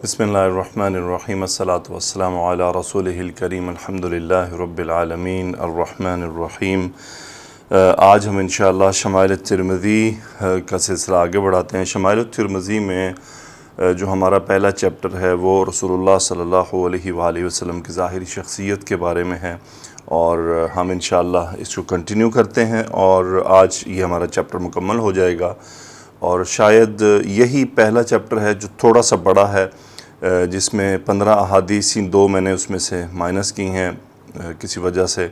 بسم اللہ الرحمن الرحیم الصلاۃ والسلام علی رسولہ الکریم الحمد للہ رب العالمین الرحمن الرحیم۔ آج ہم انشاءاللہ شمائل الترمذی کا سلسلہ آگے بڑھاتے ہیں۔ شمائل الترمذی میں جو ہمارا پہلا چیپٹر ہے وہ رسول اللہ صلی اللہ علیہ وآلہ وسلم کی ظاہری شخصیت کے بارے میں ہے، اور ہم انشاءاللہ اس کو کنٹینیو کرتے ہیں، اور آج یہ ہمارا چیپٹر مکمل ہو جائے گا۔ اور شاید یہی پہلا چیپٹر ہے جو تھوڑا سا بڑا ہے، جس میں 15 احادیث، 2 میں نے اس میں سے مائنس کی ہیں کسی وجہ سے،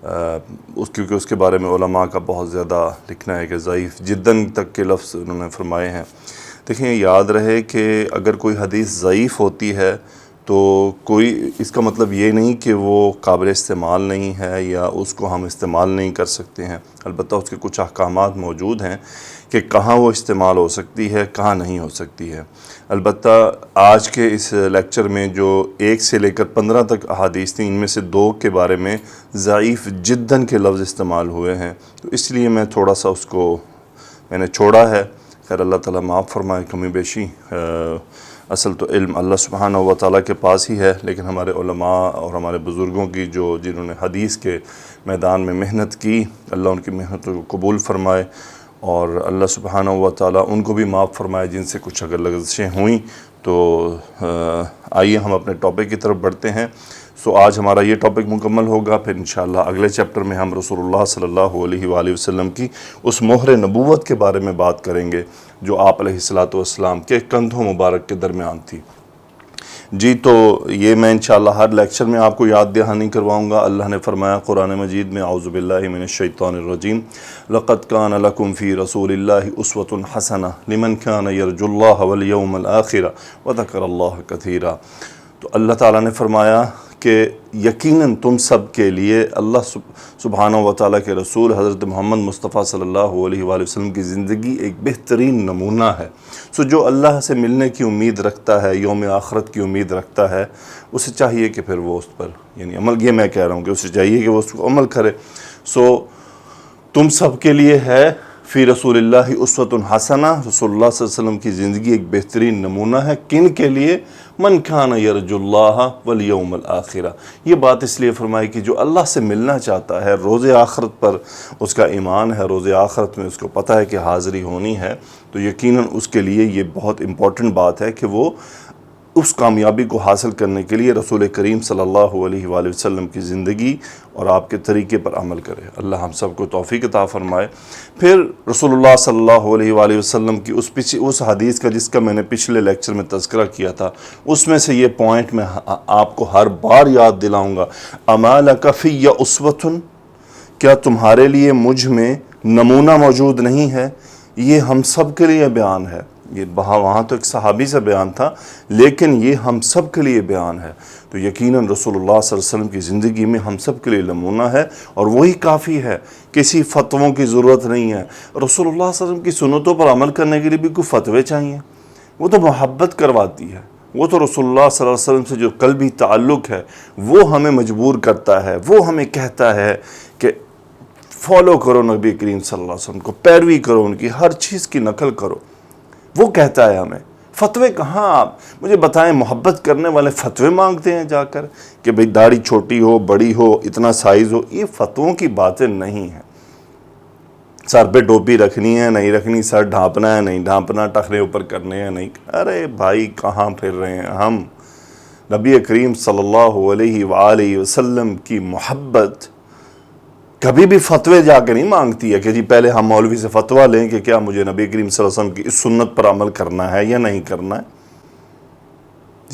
کیونکہ اس کے بارے میں علماء کا بہت زیادہ لکھنا ہے کہ ضعیف جداً تک کے لفظ انہوں نے فرمائے ہیں۔ دیکھیں، یاد رہے کہ اگر کوئی حدیث ضعیف ہوتی ہے تو اس کا مطلب یہ نہیں کہ وہ قابل استعمال نہیں ہے یا اس کو ہم استعمال نہیں کر سکتے ہیں۔ البتہ اس کے کچھ احکامات موجود ہیں کہ کہاں وہ استعمال ہو سکتی ہے، کہاں نہیں ہو سکتی ہے۔ البتہ آج کے اس لیکچر میں جو 1 سے لے کر 15 تک احادیث تھیں، ان میں سے 2 کے بارے میں ضعیف جداً کے لفظ استعمال ہوئے ہیں، تو اس لیے میں تھوڑا سا اس کو میں نے چھوڑا ہے۔ خیر، اللہ تعالیٰ معاف فرمائے کمی بیشی۔ اصل تو علم اللہ سبحانہ و تعالیٰ کے پاس ہی ہے، لیکن ہمارے علماء اور ہمارے بزرگوں کی جنہوں نے حدیث کے میدان میں محنت کی، اللہ ان کی محنتوں کو قبول فرمائے، اور اللہ سبحانہ و تعالیٰ ان کو بھی معاف فرمائے جن سے کچھ اگر لغزشیں ہوئیں۔ تو آئیے ہم اپنے ٹاپک کی طرف بڑھتے ہیں۔ آج ہمارا یہ ٹاپک مکمل ہوگا، پھر انشاءاللہ اگلے چیپٹر میں ہم رسول اللہ صلی اللہ علیہ وآلہ وسلم کی اس مہر نبوت کے بارے میں بات کریں گے جو آپ علیہ الصلوۃ والسلام کے کندھوں مبارک کے درمیان تھی۔ جی، تو یہ میں انشاءاللہ ہر لیکچر میں آپ کو یاد دہانی کرواؤں گا۔ اللہ نے فرمایا قرآن مجید میں، اعوذ باللہ من الشیطان الرجیم، لقد کان لکم فی رسول اللہ اسوۃ حسنہ لمن کان یرجو اللہ والیوم الآخر وذکر اللہ کثیرا۔ تو اللہ تعالیٰ نے فرمایا کہ یقیناً تم سب کے لیے اللہ سبحانہ و تعالیٰ کے رسول حضرت محمد مصطفیٰ صلی اللہ علیہ وآلہ وسلم کی زندگی ایک بہترین نمونہ ہے۔ جو اللہ سے ملنے کی امید رکھتا ہے، یوم آخرت کی امید رکھتا ہے، اسے چاہیے کہ پھر وہ اس پر عمل، یہ میں کہہ رہا ہوں کہ اسے چاہیے کہ وہ اس کو عمل کرے۔ تم سب کے لیے ہے فی رسول اللہ اسوۃ حسنہ، رسول اللہ صلی اللہ علیہ وسلم کی زندگی ایک بہترین نمونہ ہے۔ کن کے لیے؟ من کان یرجو اللہ والیوم الآخر۔ یہ بات اس لیے فرمائی کہ جو اللہ سے ملنا چاہتا ہے، روز آخرت پر اس کا ایمان ہے، روز آخرت میں اس کو پتہ ہے کہ حاضری ہونی ہے، تو یقیناً اس کے لیے یہ بہت امپورٹنٹ بات ہے کہ وہ اس کامیابی کو حاصل کرنے کے لیے رسول کریم صلی اللہ علیہ وآلہ وسلم کی زندگی اور آپ کے طریقے پر عمل کرے۔ اللہ ہم سب کو توفیق عطا فرمائے۔ پھر رسول اللہ صلی اللہ علیہ وآلہ وسلم کی اس حدیث کا جس کا میں نے پچھلے لیکچر میں تذکرہ کیا تھا، اس میں سے یہ پوائنٹ میں آپ کو ہر بار یاد دلاؤں گا، اما لک فی اسوۃ، کیا تمہارے لیے مجھ میں نمونہ موجود نہیں ہے؟ یہ ہم سب کے لیے بیان ہے۔ یہ وہاں تو ایک صحابی سے بیان تھا، لیکن یہ ہم سب کے لیے بیان ہے۔ تو یقیناً رسول اللہ صلی اللہ علیہ وسلم کی زندگی میں ہم سب کے لیے نمونہ ہے، اور وہی کافی ہے، کسی فتووں کی ضرورت نہیں ہے۔ رسول اللہ صلی اللہ علیہ وسلم کی سنتوں پر عمل کرنے کے لیے بھی کوئی فتوے چاہیے؟ وہ تو محبت کرواتی ہے، وہ تو رسول اللہ صلی اللہ علیہ وسلم سے جو قلبی تعلق ہے وہ ہمیں مجبور کرتا ہے، وہ ہمیں کہتا ہے کہ فالو کرو نبی کریم صلی اللہ علیہ وسلم کو، پیروی کرو ان کی، ہر چیز کی نقل کرو۔ وہ کہتا ہے ہمیں، فتوے کہاں؟ آپ مجھے بتائیں، محبت کرنے والے فتوے مانگتے ہیں جا کر کہ بھئی داڑھی چھوٹی ہو، بڑی ہو، اتنا سائز ہو؟ یہ فتووں کی باتیں نہیں ہیں۔ سر پہ ٹوپی رکھنی ہے نہیں رکھنی، سر ڈھانپنا ہے نہیں ڈھانپنا، ٹخنے اوپر کرنے ہیں نہیں، ارے بھائی کہاں پھر رہے ہیں ہم؟ نبی کریم صلی اللہ علیہ وآلہ وسلم کی محبت کبھی بھی فتوے جا کے نہیں مانگتی ہے کہ جی پہلے ہم مولوی سے فتویٰ لیں کہ کیا مجھے نبی کریم صلی اللہ علیہ وسلم کی اس سنت پر عمل کرنا ہے یا نہیں کرنا ہے۔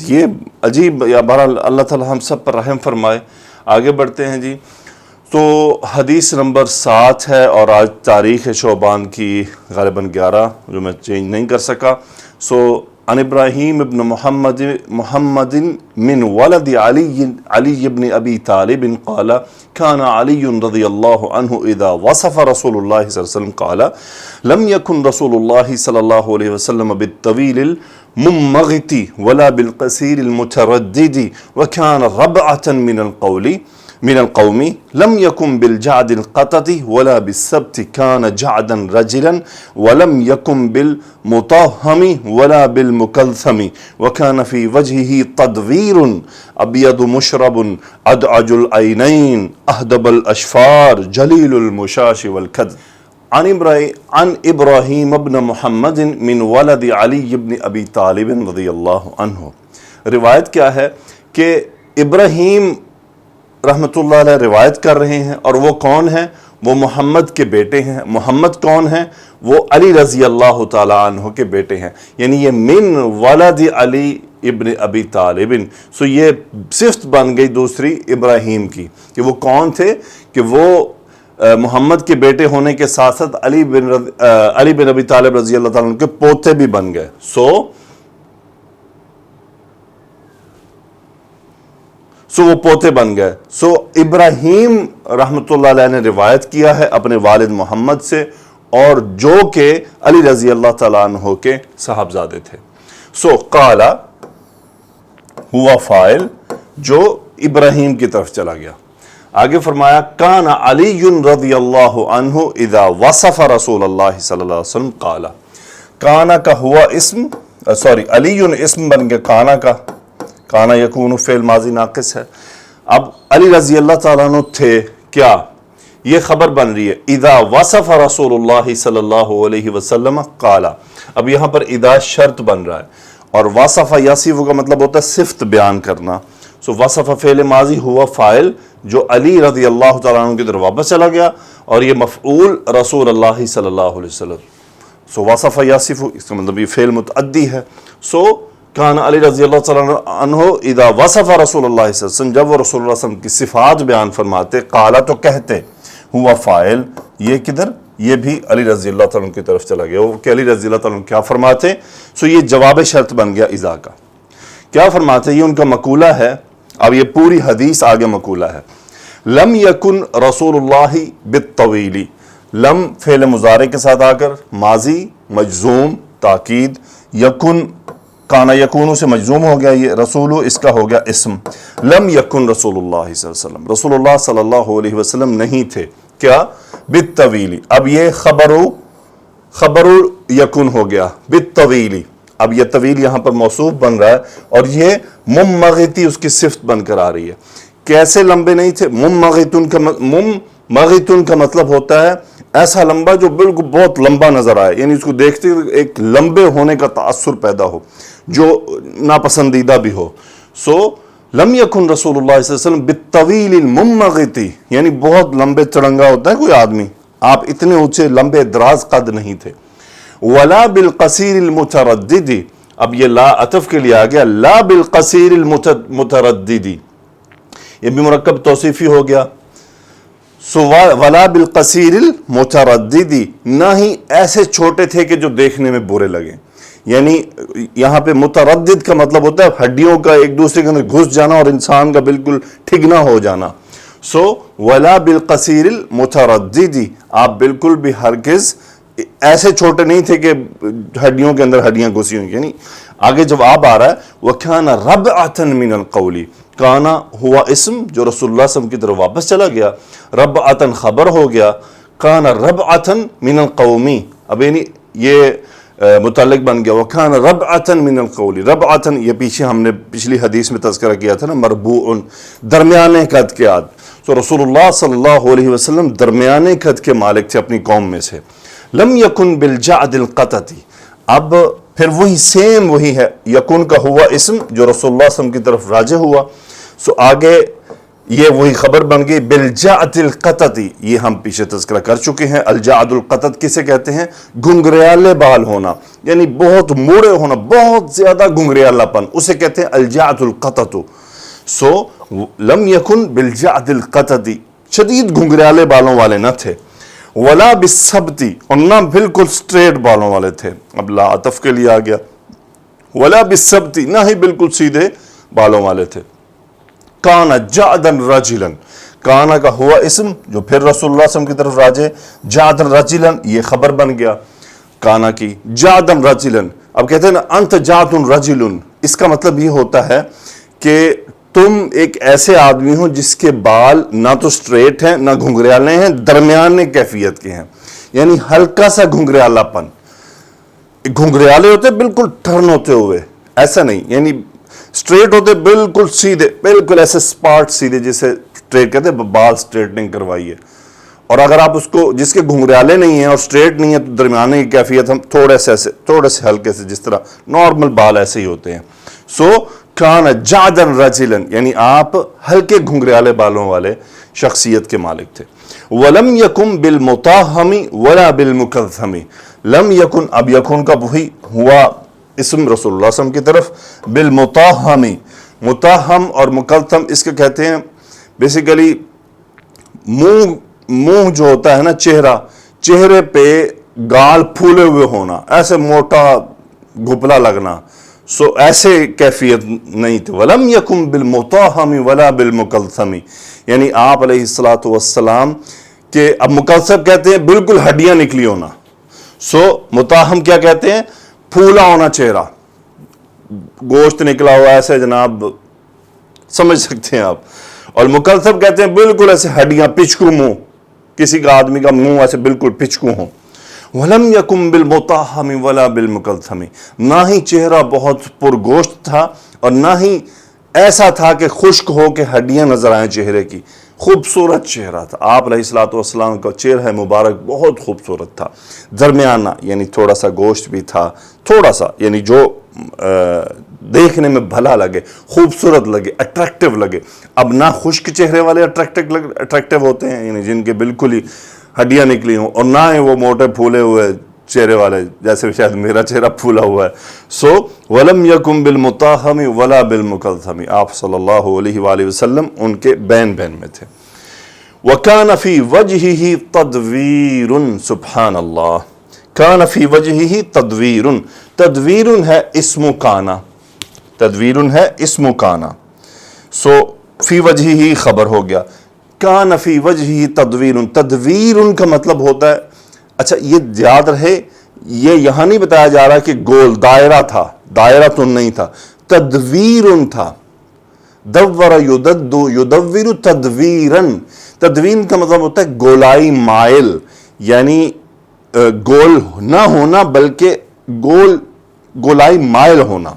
یہ عجیب، یا بہرحال اللہ تعالی ہم سب پر رحم فرمائے۔ آگے بڑھتے ہیں جی۔ تو حدیث نمبر 7 ہے، اور آج تاریخ شعبان کی غالباً 11، جو میں چینج نہیں کر سکا۔ عن ابراہیم ابن محمد من ولد علی ابن ابی طالب قال كان علی رضی اللہ عنہ اذا وصف رسول اللہ صلی اللہ علیہ وسلم قال لم يكن رسول اللہ صلی اللہ علیہ وسلم بالطویل الممغط ولا بالقصیر المتردد وكان ربعة من القول من القوم لم يكن بالجعد القطط ولا بالسبت كان جعدا رجلا ولم يكن بالمطهم ولا بالمكلثم وكان في وجهه تدوير ابيض مشرب ادعج العينين اهدب الاشفار جليل المشاش والكد عن ابراہیم بن محمد من ولد علی بن ابی طالب رضی اللہ عنہ. روایت کیا ہے کہ ابراہیم رحمۃ اللہ علیہ روایت کر رہے ہیں، اور وہ کون ہیں؟ وہ محمد کے بیٹے ہیں. محمد کون ہیں؟ وہ علی رضی اللہ تعالیٰ عنہ کے بیٹے ہیں. یعنی یہ من ولد علی ابن ابی طالب، سو یہ صفت بن گئی دوسری ابراہیم کی کہ وہ کون تھے، کہ وہ محمد کے بیٹے ہونے کے ساتھ ساتھ علی بن ابی طالب رضی اللہ تعالیٰ عنہ کے پوتے بھی بن گئے. سو وہ پوتے بن گئے. سو ابراہیم رحمۃ اللہ علیہ نے روایت کیا ہے اپنے والد محمد سے، اور جو کہ علی رضی اللہ تعالیٰ عنہ کے صاحبزادے تھے. سو قال ہوا فاعل جو ابراہیم کی طرف چلا گیا. آگے فرمایا کان علی رضی اللہ عنہ اذا وصف رسول اللہ صلی اللہ علیہ وسلم قال. کانا کا ہوا اسم، علی اسم بن گیا کانا کا. کانا یکون فعل ماضی ناقص ہے. اب علی رضی اللہ تعالیٰ عنہ تھے، کیا یہ خبر بن رہی ہے اذا وصف رسول اللہ صلی اللہ علیہ وسلم قال. اب یہاں پر اذا شرط بن رہا ہے، اور وصف یصف کا مطلب ہوتا ہے صفت بیان کرنا. سو وصف فعل ماضی ہوا فاعل جو علی رضی اللہ تعالیٰ عنہ کی طرف واپس چلا گیا، اور یہ مفعول رسول اللہ صلی اللہ علیہ وسلم. سو وصف یصف اس کا مطلب یہ فعل متعدی ہے. سو کان علی رضی اللہ تعالیٰ عنہ اذا وصف رسول اللہ صلی اللہ علیہ وسلم، جب وہ رسول اللہ صلی اللہ علیہ وسلم کی صفات بیان فرماتے، قالا تو کہتے، ہوا فاعل یہ کدھر، یہ بھی علی رضی اللہ تعالیٰ عنہ کی طرف چلا گیا کہ علی رضی اللہ تعالیٰ عنہ کیا فرماتے. سو یہ جواب شرط بن گیا اذا کا. کیا فرماتے؟ یہ ان کا مقولہ ہے. اب یہ پوری حدیث آگے مقولہ ہے. لم یکن رسول اللہ بالطویل، لم فعل مضارع کے ساتھ آ کر ماضی مجزوم تاکید، یکن کانا یکون سے مجزوم ہو گیا، یہ رسول اس کا ہو گیا اسم. لم یکن رسول اللہ صلی اللہ علیہ وسلم، رسول اللہ صلی اللہ علیہ وسلم نہیں تھے، کیا؟ بالطویل. اب یہ خبر یکن ہو گیا بالطویل. اب یہ طویل یہاں پر موصوف بن رہا ہے، اور یہ ممغتی اس کی صفت بن کر آ رہی ہے. کیسے لمبے نہیں تھے؟ ممغتن کا مطلب ہوتا ہے ایسا لمبا جو بالکل بہت لمبا نظر آئے، یعنی اس کو دیکھتے ایک لمبے ہونے کا تاثر پیدا ہو جو ناپسندیدہ بھی ہو. سو لم یکن رسول اللہ صلی اللہ علیہ وسلم بالطویل الممغتی، یعنی بہت لمبے چڑنگا ہوتا ہے کوئی آدمی، آپ اتنے اونچے لمبے دراز قد نہیں تھے. ولا بالقصیر المتردد، اب یہ لا عطف کے لیے آ گیا، لا بالقصیر المتردد، یہ بھی مرکب توصیفی ہو گیا. سو ولا بالقصیر المتردد، نہ ہی ایسے چھوٹے تھے کہ جو دیکھنے میں برے لگیں. یعنی یہاں پہ متردد کا مطلب ہوتا ہے ہڈیوں کا ایک دوسرے کے اندر گھس جانا اور انسان کا بالکل ٹھگنا ہو جانا. سو ولا بالقصیر المتردد، آپ بالکل بھی ہرگز ایسے چھوٹے نہیں تھے کہ ہڈیوں کے اندر ہڈیاں گھسی ہوئی. یعنی آگے جواب آ رہا ہے وَكَانَ رَبْعَةً مِّنَ الْقَوْلِ. کانا ہوا اسم جو رسول اللہ صلی اللہ علیہ وسلم کی طرف واپس چلا گیا، ربعتن خبر ہو گیا، کانا ربعتن من القومی. اب یعنی یہ متعلق بن گیا وَكَانَ رَبْعَةً مِّنَ الْقَوْلِ. ربعتن یہ پیچھے ہم نے پچھلی حدیث میں تذکرہ کیا تھا نا، مربوعن درمیانے قد کے آد. تو رسول اللہ صلی اللہ علیہ وسلم درمیانے قد کے مالک تھے اپنی قوم میں سے. لم یکن بالجعد القطط، اب پھر وہی سیم وہی ہے، یکن کا ہوا اسم جو رسول اللہ صلی اللہ علیہ وسلم کی طرف راجع ہوا. سو آگے یہ وہی خبر بن گئی بالجعد القطط. یہ ہم پیچھے تذکرہ کر چکے ہیں. الجعد القطط کسے کہتے ہیں؟ گھنگریالے بال ہونا، یعنی بہت موڑے ہونا، بہت زیادہ گھنگریالہ پن، اسے کہتے ہیں الجعد القطط. سو لم یکن بالجعد القطط، شدید گھنگریالے بالوں والے نہ تھے. ولا بالسبتی، اور نہ بالکل سٹریٹ بالوں والے تھے. اب لا عطف کے لیے آ گیا. ولا بالسبتی، نہ ہی بالکل سیدھے بالوں والے تھے. کانا جعدن رجلن، کانا کا ہوا اسم جو پھر رسول اللہ صلی اللہ علیہ وسلم کی طرف راجع، جعدن رجلن یہ خبر بن گیا کانا کی. جعدن رجلن، اب کہتے ہیں نا انت جعدن رجلن، اس کا مطلب یہ ہوتا ہے کہ تم ایک ایسے آدمی ہو جس کے بال نہ تو سٹریٹ ہیں نہ گھنگریالے ہیں، درمیانے کیفیت کے ہیں، یعنی ہلکا سا گھنگریالہ پن. گھنگریالے ہوتے بالکل ٹرن ہوتے ہوئے، ایسا نہیں، یعنی سٹریٹ ہوتے بالکل سیدھے، بالکل ایسے سپاٹ سیدھے جسے سٹریٹ کہتے ہیں، بال سٹریٹنگ کروائی ہے. اور اگر آپ اس کو جس کے گھنگریالے نہیں ہیں اور سٹریٹ نہیں ہے تو درمیانے کی کیفیت ہم تھوڑے سے ہلکے سے، جس طرح نارمل بال ایسے ہی ہوتے ہیں. سو کان جعدن رجلا، یعنی آپ ہلکے گھنگریالے بالوں والے شخصیت کے مالک تھے. ولم یکن بالمطاہم ولا بالمکظم. لم یکن، اب یکن کا وہی ہوا اسم رسول اللہ صلی اللہ علیہ وسلم کی طرف. بالمطاہم، مطاہم اور مکظم اس کے کہتے ہیں بیسیکلی منہ جو ہوتا ہے نا، چہرے پہ گال پھولے ہوئے ہونا، ایسے موٹا گھپلا لگنا. سو ایسے کیفیت نہیں تھی. ولم یکن بالمطاہم ولا بالمکظم، یعنی آپ علیہ الصلوۃ والسلام کہ اب مکظم کہتے ہیں بالکل ہڈیاں نکلی ہونا. سو مطاہم کیا کہتے ہیں؟ پھولا ہونا چہرہ، گوشت نکلا ہوا ایسے، جناب سمجھ سکتے ہیں آپ. اور مکظم کہتے ہیں بالکل ایسے ہڈیاں، پچکو منہ، کسی کا آدمی کا منہ ایسے بالکل پچکو ہو. وَلَمْ يَكُمْ بِالْمُطَاهَّمِ وَلَا بِالْمُكَلْثَمِ، نہ ہی چہرہ بہت پرگوشت تھا اور نہ ہی ایسا تھا کہ خشک ہو کے ہڈیاں نظر آئیں چہرے کی. خوبصورت چہرہ تھا آپ علیہ الصلوۃ والسلام کا. چہرہ مبارک بہت خوبصورت تھا، درمیانہ، یعنی تھوڑا سا گوشت بھی تھا، تھوڑا سا، یعنی جو دیکھنے میں بھلا لگے، خوبصورت لگے، اٹریکٹیو لگے. اب نہ خشک چہرے والے اٹریکٹیو ہوتے ہیں، یعنی جن کے بالکل ہی ہڈیاں نکلی ہوں، اور نہ ہی وہ موٹے پھولے ہوئے چہرے والے، جیسے شاید میرا چہرہ پھولا ہوا ہے. سو وَلَمْ يَكُمْ بِالْمُطَاهَمِ وَلَا بِالْمُكَلْثَمِ، آپ صلی اللہ علیہ وآلہ وسلم ان کے بین میں تھے. وَكَانَ فِي وَجْهِهِ تَدْوِيرٌ، سبحان اللہ. كَانَ فِي وَجْهِهِ تَدْوِيرٌ، تدویر ہے اسم کانا، تدویر ہے اسم کانا. سو فی وجہہ خبر ہو گیا. کان فی وجہہ تدویر، تدویر کا مطلب ہوتا ہے، اچھا یہ یاد رہے، یہ یہاں نہیں بتایا جا رہا کہ گول دائرہ تھا، دائرہ تو نہیں تھا، تدویر تھا. دور یدور تدویرن، تدویر کا مطلب ہوتا ہے گولائی مائل، یعنی گول نہ ہونا بلکہ گولائی مائل ہونا.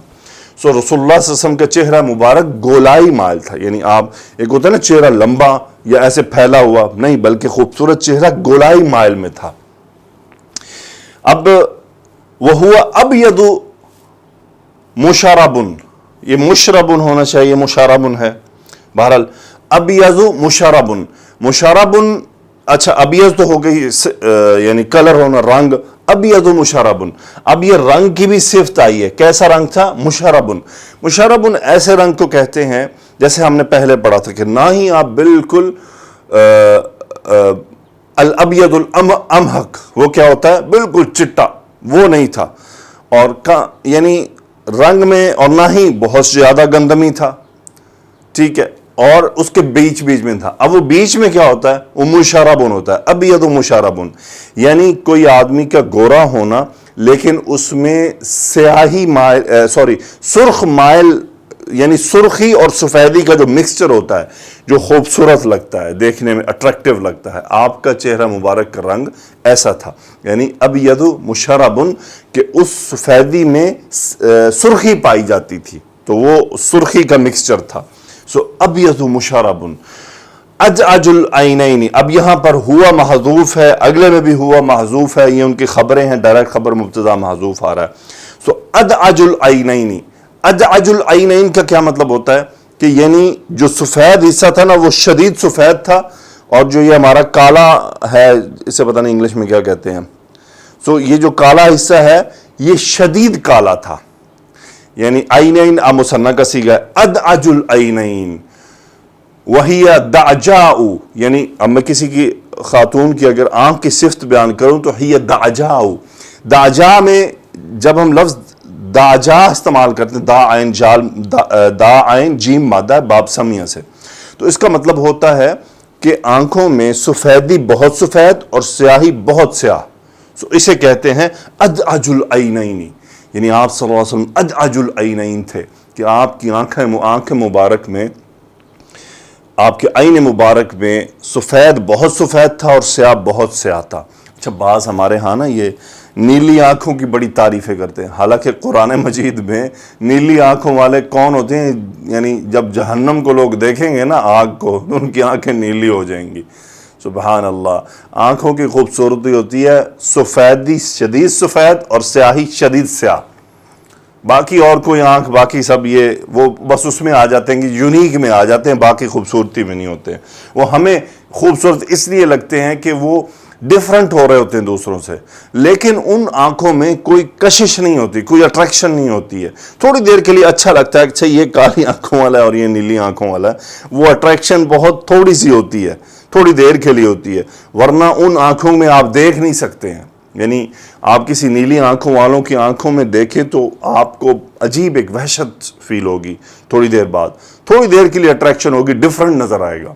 سو رسول اللہ صلی اللہ علیہ وسلم کا چہرہ مبارک گولائی مائل تھا، یعنی آپ ایک ہوتا ہے نا چہرہ لمبا یا ایسے پھیلا ہوا، نہیں بلکہ خوبصورت چہرہ گولائی مائل میں تھا. اب وہ ابیض مشربن، یہ مشربن ہونا چاہیے، مشربن ہے بہرحال. ابیض مشربن، مشربن، اچھا ابیض تو ہو گئی یعنی کلر ہونا، رنگ. ابیض مشربن، اب یہ رنگ کی بھی صفت آئی ہے. کیسا رنگ تھا؟ مشربن. مشربن ایسے رنگ کو کہتے ہیں جیسے ہم نے پہلے پڑھا تھا کہ نہ ہی آپ بالکل الابیض الامحق، وہ کیا ہوتا ہے بالکل چٹا، وہ نہیں تھا. اور یعنی رنگ میں، اور نہ ہی بہت زیادہ گندمی تھا، ٹھیک ہے، اور اس کے بیچ میں تھا. اب وہ بیچ میں کیا ہوتا ہے؟ وہ مشربن ہوتا ہے. ابیض مشربن یعنی کوئی آدمی کا گورا ہونا لیکن اس میں سیاہی مائل، سرخ مائل، یعنی سرخی اور سفیدی کا جو مکسچر ہوتا ہے، جو خوبصورت لگتا ہے، دیکھنے میں اٹریکٹیو لگتا ہے. آپ کا چہرہ مبارک کا رنگ ایسا تھا، یعنی ابیض مشربن، کہ اس سفیدی میں سرخی پائی جاتی تھی، تو وہ سرخی کا مکسچر تھا. سو ابیض مشربن. اجعج العینین، اب یہاں پر ہوا محذوف ہے، اگلے میں بھی ہوا محذوف ہے، یہ ان کی خبریں ہیں، ڈائریکٹ خبر مبتدا محذوف آ رہا ہے. سو اجعج العینین، اجعج العینین کا کیا مطلب ہوتا ہے کہ یعنی جو سفید حصہ تھا نا وہ شدید سفید تھا، اور جو یہ ہمارا کالا ہے، اسے پتہ نہیں انگلش میں کیا کہتے ہیں. سو یہ جو کالا حصہ ہے یہ شدید کالا تھا، یعنی عینین مثنیٰ کا صیغہ ہے. ادعج العینین وہی دعجاء، یعنی اب میں کسی کی خاتون کی اگر آنکھ کی صفت بیان کروں تو ہی دعجاء. دعجاء میں جب ہم لفظ دعجاء استعمال کرتے ہیں، دا عین جیم مادہ ہے باب سمیہ سے، تو اس کا مطلب ہوتا ہے کہ آنکھوں میں سفیدی بہت سفید اور سیاہی بہت سیاہ. سو اسے کہتے ہیں ادعج العینین، یعنی آپ صلی اللہ علیہ وسلم ادعج العینین تھے، کہ آپ کی آنکھیں مبارک میں آپ کے عین مبارک میں سفید بہت سفید تھا اور سیاہ بہت سیاہ تھا۔ اچھا بعض ہمارے ہاں نا یہ نیلی آنکھوں کی بڑی تعریفیں کرتے ہیں، حالانکہ قرآن مجید میں نیلی آنکھوں والے کون ہوتے ہیں؟ یعنی جب جہنم کو لوگ دیکھیں گے نا آگ کو تو ان کی آنکھیں نیلی ہو جائیں گی۔ سبحان اللہ، آنکھوں کی خوبصورتی ہوتی ہے سفیدی شدید سفید اور سیاہی شدید سیاہ، باقی اور کوئی آنکھ باقی سب یہ وہ بس اس میں آ جاتے ہیں کہ یونیک میں آ جاتے ہیں، باقی خوبصورتی میں نہیں ہوتے ہیں۔ وہ ہمیں خوبصورت اس لیے لگتے ہیں کہ وہ ڈیفرنٹ ہو رہے ہوتے ہیں دوسروں سے، لیکن ان آنکھوں میں کوئی کشش نہیں ہوتی، کوئی اٹریکشن نہیں ہوتی ہے۔ تھوڑی دیر کے لیے اچھا لگتا ہے کہ اچھا یہ کالی آنکھوں والا ہے اور یہ نیلی آنکھوں والا ہے، وہ اٹریکشن بہت تھوڑی سی ہوتی ہے، تھوڑی دیر کے لیے ہوتی ہے، ورنہ ان آنکھوں میں آپ دیکھ نہیں سکتے ہیں۔ یعنی آپ کسی نیلی آنکھوں والوں کی آنکھوں میں دیکھیں تو آپ کو عجیب ایک وحشت فیل ہوگی، تھوڑی دیر بعد تھوڑی دیر کے لیے اٹریکشن ہوگی، ڈیفرنٹ نظر آئے گا۔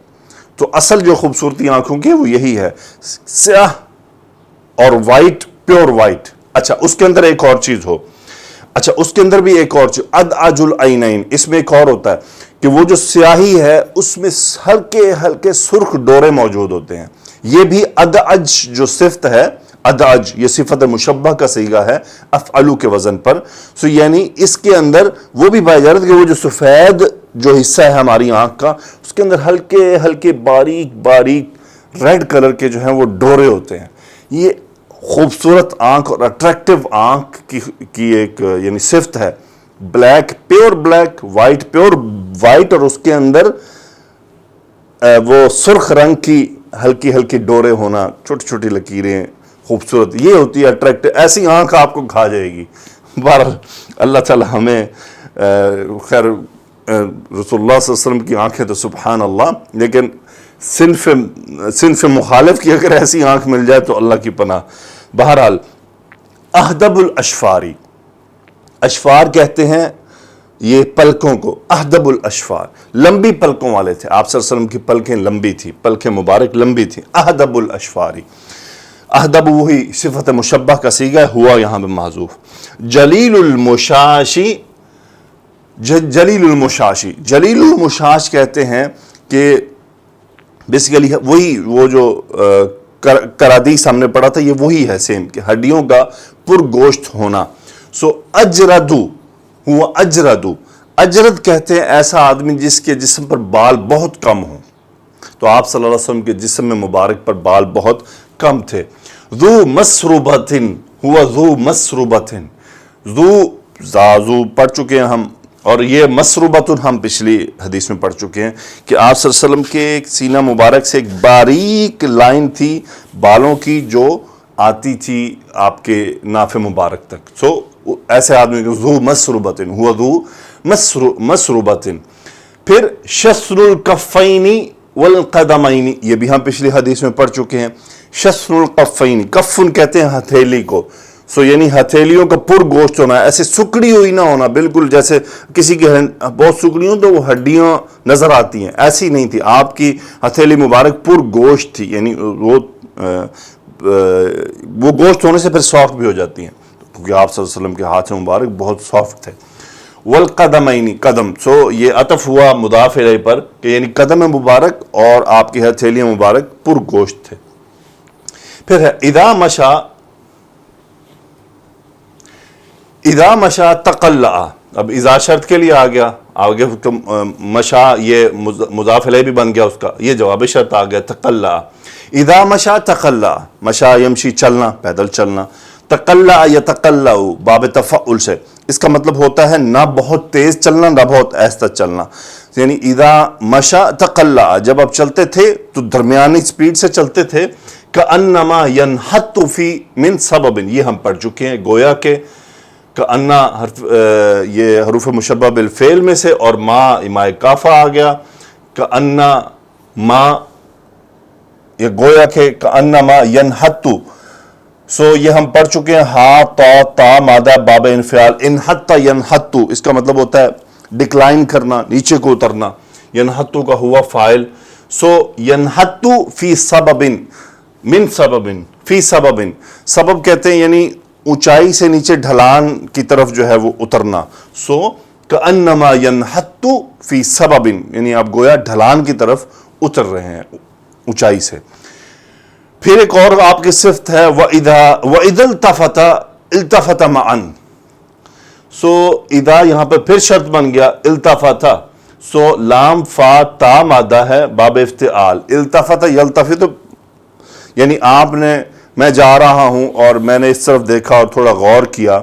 تو اصل جو خوبصورتی آنکھوں کی وہ یہی ہے، سیاہ اور وائٹ، پیور وائٹ۔ اچھا اس کے اندر ایک اور چیز ہو، اچھا اس کے اندر بھی ایک اور چیز، ادعج العینین، اس میں ایک اور ہوتا ہے کہ وہ جو سیاہی ہے اس میں ہلکے ہلکے سرخ ڈورے موجود ہوتے ہیں۔ یہ بھی ادعج جو صفت ہے، ادعج یہ صفت مشبہ کا صیغہ ہے افعلو کے وزن پر، سو یعنی اس کے اندر وہ بھی پایا جا رہا ہے کہ وہ جو سفید جو حصہ ہے ہماری آنکھ کا، اس کے اندر ہلکے ہلکے باریک باریک ریڈ کلر کے جو ہیں وہ ڈورے ہوتے ہیں۔ یہ خوبصورت آنکھ اور اٹریکٹیو آنکھ کی ایک یعنی صفت ہے، black pure black, white pure white, اور اس کے اندر وہ سرخ رنگ کی ہلکی ہلکی ڈورے ہونا، چھوٹی چھوٹی لکیریں، خوبصورت، یہ ہوتی ہے اٹریکٹیو۔ ایسی آنکھ آپ کو کھا جائے گی۔ بہرحال اللہ تعالی ہمیں خیر، رسول اللہ صلی اللہ علیہ وسلم کی آنکھیں تو سبحان اللہ، لیکن صنف مخالف کی اگر ایسی آنکھ مل جائے تو اللہ کی پناہ۔ بہرحال اہدب الاشفاری، اشفار کہتے ہیں یہ پلکوں کو، اہدب الاشفار، لمبی پلکوں والے تھے آپ صلی اللہ علیہ وسلم کی پلکیں لمبی تھی، پلکیں مبارک لمبی تھی، اہدب الاشفاری۔ اہدب وہی صفت مشبہ کا صیغہ ہے، ہوا یہاں پہ محذوف۔ جلیل المشاشی، جلیل المشاشی، جلیل المشاش کہتے ہیں کہ بیسیکلی وہی وہ جو کرادیس ہم نے پڑھا تھا، یہ وہی ہے سیم کہ ہڈیوں کا پرگوشت ہونا۔ سو اجردو ہوا، اجردو، اجرد کہتے ہیں ایسا آدمی جس کے جسم پر بال بہت کم ہوں، تو آپ صلی اللہ علیہ وسلم کے جسم میں مبارک پر بال بہت کم تھے۔ ذو مسربتن ہوا، ذو مسربتن، ذو پڑھ چکے ہیں ہم، اور یہ مسربتن ہم پچھلی حدیث میں پڑھ چکے ہیں کہ آپ صلی اللہ علیہ وسلم کے ایک سینہ مبارک سے ایک باریک لائن تھی بالوں کی جو آتی تھی آپ کے ناف مبارک تک۔ سو ایسے آدمی کو ذو مسربتن ہوا، ذو مسربتن۔ پھر شسر الکفین والقدمین، یہ بھی ہم پچھلی حدیث میں پڑھ چکے ہیں۔ شسر القفین، کفن کہتے ہیں ہتھیلی کو، سو یعنی ہتھیلیوں کا پر گوشت ہونا، ایسے سکڑی ہوئی نہ ہونا، بالکل جیسے کسی کی بہت سکڑی ہوں تو وہ ہڈیاں نظر آتی ہیں، ایسی نہیں تھی آپ کی ہتھیلی مبارک، پر گوشت تھی، یعنی وہ گوشت ہونے سے پھر سافٹ بھی ہو جاتی ہیں کیونکہ آپ صلی اللہ علیہ وسلم کے ہاتھ مبارک بہت سافٹ تھے۔ والقدمین، قدم، سو یہ عطف ہوا مضاف الیہ پر کہ یعنی قدم مبارک اور آپ کی ہتھیلیاں مبارک پر گوشت تھے۔ پھر ہے اذا مشا تقلع، اب اذا شرط کے لیے آ گیا، آگے مشا یہ مضاف الیہ بھی بن گیا اس کا، یہ جواب شرط آ گیا تقلع۔ اذا مشا تقلع، مشا یمشی چلنا، پیدل چلنا، تقلع یتقلع باب تفعل سے، اس کا مطلب ہوتا ہے نہ بہت تیز چلنا نہ بہت آہستہ چلنا، یعنی اذا مشا تقلع، جب آپ چلتے تھے تو درمیانی سپیڈ سے چلتے تھے۔ کأنما ینحت فی من سبب، یہ ہم پڑھ چکے ہیں، گویا کہ کأنہ یہ حروف مشبہ بالفعل میں سے، اور ما امائے کافہ آ گیا، کأنہ ما، یہ گویا کہ کأنما ینحت، سو یہ ہم پڑھ چکے ہیں، ہا تا مادہ باب انفعال، انحت ینحت، اس کا مطلب ہوتا ہے ڈکلائن کرنا، نیچے کو اترنا، ینحت کا ہوا فاعل، سو ینحت فی سبب، من سبب، فی سبب، سبب کہتے ہیں یعنی اونچائی سے نیچے ڈھلان کی طرف جو ہے وہ اترنا، سو کأنما ینحت فی سبب، یعنی آپ گویا ڈھلان کی طرف اتر رہے ہیں اونچائی سے. پھر ایک اور آپ کی صفت ہے وَإِذَا الْتَفَتَ مَعًا. سو اذا یہاں پہ پھر شرط بن گیا التفت. سو لام فا تا مادہ ہے باب افتعال. التفت یلتفت یعنی آپ نے میں جا رہا ہوں اور میں نے اس طرف دیکھا اور تھوڑا غور کیا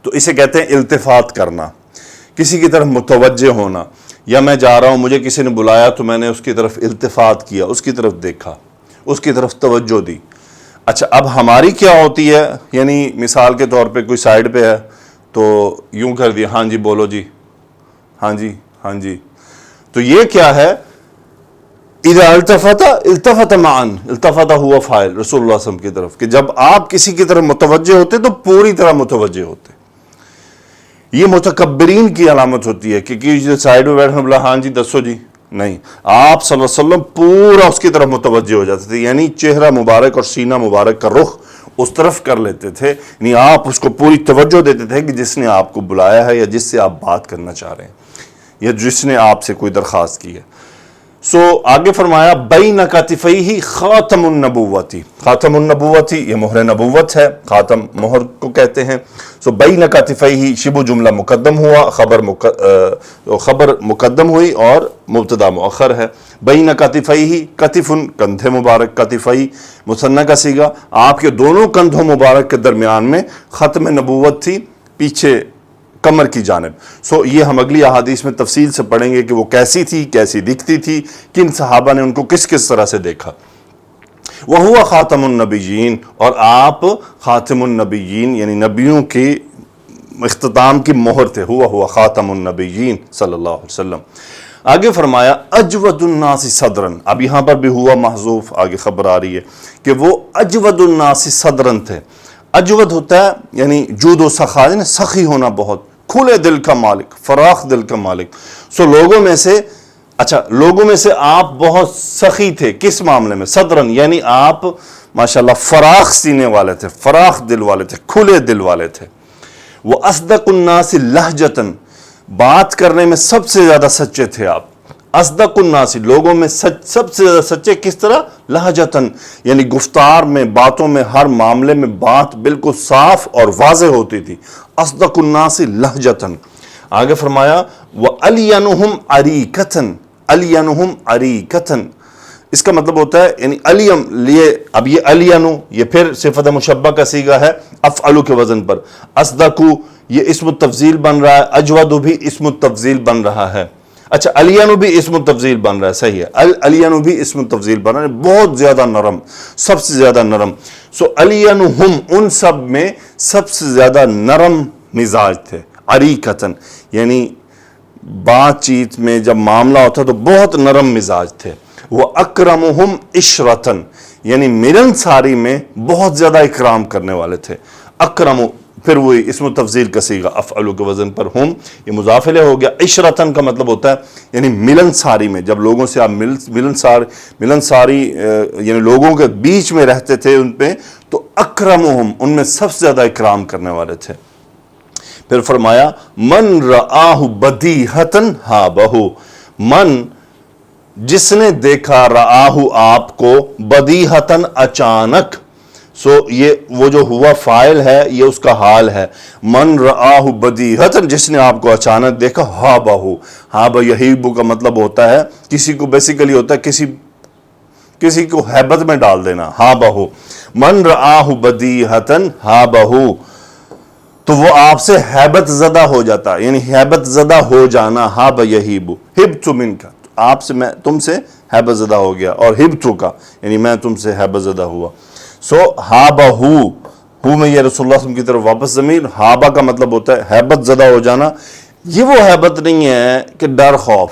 تو اسے کہتے ہیں التفات کرنا, کسی کی طرف متوجہ ہونا. یا میں جا رہا ہوں مجھے کسی نے بلایا تو میں نے اس کی طرف التفات کیا, اس کی طرف دیکھا, اس کی طرف توجہ دی. اچھا اب ہماری کیا ہوتی ہے, یعنی مثال کے طور پہ کوئی سائیڈ پہ ہے تو یوں کر دیا ہاں جی بولو جی, ہاں جی ہاں جی. تو یہ کیا ہے, اذا التفت معا. التفت ہوا فاعل رسول اللہ صلی اللہ علیہ وسلم کی طرف, کہ جب آپ کسی کی طرف متوجہ ہوتے تو پوری طرح متوجہ ہوتے. یہ متکبرین کی علامت ہوتی ہے کہ کسی سائیڈ میں بیٹھنا بلا ہاں جی دسو جی, نہیں, آپ صلی اللہ علیہ وسلم پورا اس کی طرف متوجہ ہو جاتے تھے, یعنی چہرہ مبارک اور سینہ مبارک کا رخ اس طرف کر لیتے تھے, یعنی آپ اس کو پوری توجہ دیتے تھے کہ جس نے آپ کو بلایا ہے یا جس سے آپ بات کرنا چاہ رہے ہیں یا جس نے آپ سے کوئی درخواست کی ہے. سو آگے فرمایا بین کتفیہ خاتم النبوتی. خاتم النبوتی یہ مہر نبوت ہے, خاتم مہر کو کہتے ہیں. سو بین کتفیہ شبہ جملہ مقدم ہوا, خبر مقدم ہوئی اور مبتدا مؤخر ہے. بین کتفیہ کتف کندھے مبارک, کتفیہ مثنیٰ کا صیغہ, آپ کے دونوں کندھوں مبارک کے درمیان میں ختم نبوت تھی, پیچھے کمر کی جانب. سو یہ ہم اگلی احادیث میں تفصیل سے پڑھیں گے کہ وہ کیسی تھی, کیسی دکھتی تھی, کن صحابہ نے ان کو کس کس طرح سے دیکھا. وَهُوَ خاتم النبیین, اور آپ خاتم النبیین یعنی نبیوں کی اختتام کی مہر تھے. هُوَ خاتم النبیین صلی اللہ علیہ وسلم. آگے فرمایا اجود الناس صدرن. اب یہاں پر بھی ہوا محذوف, آگے خبر آ رہی ہے کہ وہ اجود الناس صدرن تھے. اجود ہوتا ہے یعنی جود و سخا, یعنی سخی ہونا, بہت کھلے دل کا مالک, فراخ دل کا مالک. سو لوگوں میں سے آپ بہت سخی تھے. کس معاملے میں؟ صدرن یعنی آپ ماشاءاللہ فراخ سینے والے تھے, فراخ دل والے تھے, کھلے دل والے تھے. وہ اصدق الناس لہجتن, بات کرنے میں سب سے زیادہ سچے تھے آپ. اصدق الناس لوگوں میں سب سے زیادہ سچے, کس طرح؟ لہجتن یعنی گفتار میں, باتوں میں, ہر معاملے میں بات بالکل صاف اور واضح ہوتی تھی. اصدق الناس لہجتن. آگے فرمایا وَأَلْيَنُهُمْ عَرِيكَةً. الینہم عریکتن, اس کا مطلب ہوتا ہے یعنی الیم لیے. اب یہ الینو یہ پھر صفت مشبہ کا صیغہ ہے افعلو کے وزن پر. اصدقو یہ اسم التفضیل بن رہا ہے, اجودو بھی اسم التفضیل بن رہا ہے. اچھا الینو بھی اسم التفضیل بن رہا ہے, صحیح ہے, الینو بھی اسم التفضیل بن رہا ہے, بہت زیادہ نرم, سب سے زیادہ نرم. سو الینہم ان سب میں سب سے زیادہ نرم مزاج تھے. عریکتن یعنی بات چیت میں جب معاملہ ہوتا تو بہت نرم مزاج تھے. وہ اکرمہم عشرتن یعنی ملن ساری میں بہت زیادہ اکرام کرنے والے تھے. اکرم پھر وہی اسم التفضیل کا صیغہ افعلو کے وزن پر ہم, یہ مضاف الیہ ہو گیا. عشرتن کا مطلب ہوتا ہے یعنی ملن ساری میں, جب لوگوں سے آپ ملن ساری یعنی لوگوں کے بیچ میں رہتے تھے ان پہ, تو اکرمہم ان میں سب سے زیادہ اکرام کرنے والے تھے. پھر فرمایا من رآہ بدیہتن ہابہ. من جس نے دیکھا رآہ آپ کو بدیہتن اچانک. سو یہ وہ جو ہوا فاعل ہے یہ اس کا حال ہے. من رآہ بدیہتن جس نے آپ کو اچانک دیکھا. ہابہ, ہابہ یہیبو کا مطلب ہوتا ہے کسی کو بیسیکلی ہوتا ہے کسی کو ہیبت میں ڈال دینا. ہابہ من رآہ بدیہتن ہابہ, تو وہ آپ سے ہیبت زدہ ہو جاتا, یعنی ہیبت زدہ ہو جانا. ہاب یہیبو ہبت منکا, آپ سے میں تم سے ہیبت زدہ ہو گیا, اور ہبتو کا یعنی میں تم سے ہیبت زدہ ہوا. سو ہابہ ہو میں یہ رسول اللہ صلی اللہ علیہ وسلم کی طرف واپس ضمیر. ہابہ کا مطلب ہوتا ہے ہیبت زدہ ہو جانا. یہ وہ ہیبت نہیں ہے کہ ڈر خوف,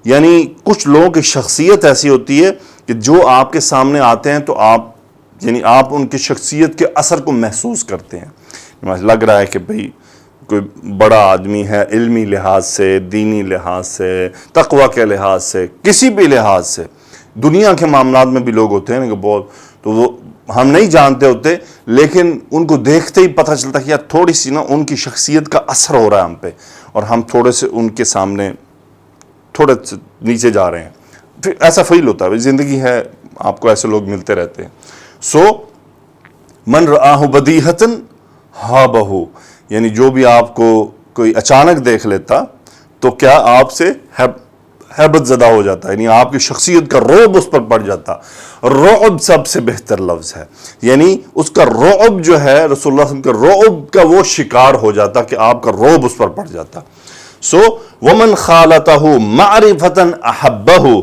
یعنی کچھ لوگوں کی شخصیت ایسی ہوتی ہے کہ جو آپ کے سامنے آتے ہیں تو آپ ان کی شخصیت کے اثر کو محسوس کرتے ہیں. لگ رہا ہے کہ بھئی کوئی بڑا آدمی ہے, علمی لحاظ سے, دینی لحاظ سے, تقوی کے لحاظ سے, کسی بھی لحاظ سے. دنیا کے معاملات میں بھی لوگ ہوتے ہیں کہ بہت, تو وہ ہم نہیں جانتے ہوتے, لیکن ان کو دیکھتے ہی پتہ چلتا کہ یار تھوڑی سی نا ان کی شخصیت کا اثر ہو رہا ہے ہم پہ, اور ہم تھوڑے سے ان کے سامنے تھوڑے نیچے جا رہے ہیں. ایسا فیل ہوتا ہے، زندگی ہے، آپ کو ایسے لوگ ملتے رہتے ہیں. سو من رآہ بدیہۃ ہابہ، یعنی جو بھی آپ کو کوئی اچانک دیکھ لیتا تو کیا آپ سے ہیبت زدہ ہو جاتا، یعنی آپ کی شخصیت کا رعب اس پر پڑ جاتا. رعب سب سے بہتر لفظ ہے، یعنی اس کا رعب جو ہے، رسول اللہ صلی اللہ علیہ وسلم کے رعب کا وہ شکار ہو جاتا کہ آپ کا رعب اس پر پڑ جاتا. سو ومن خالطہ معرفۃ احبہ،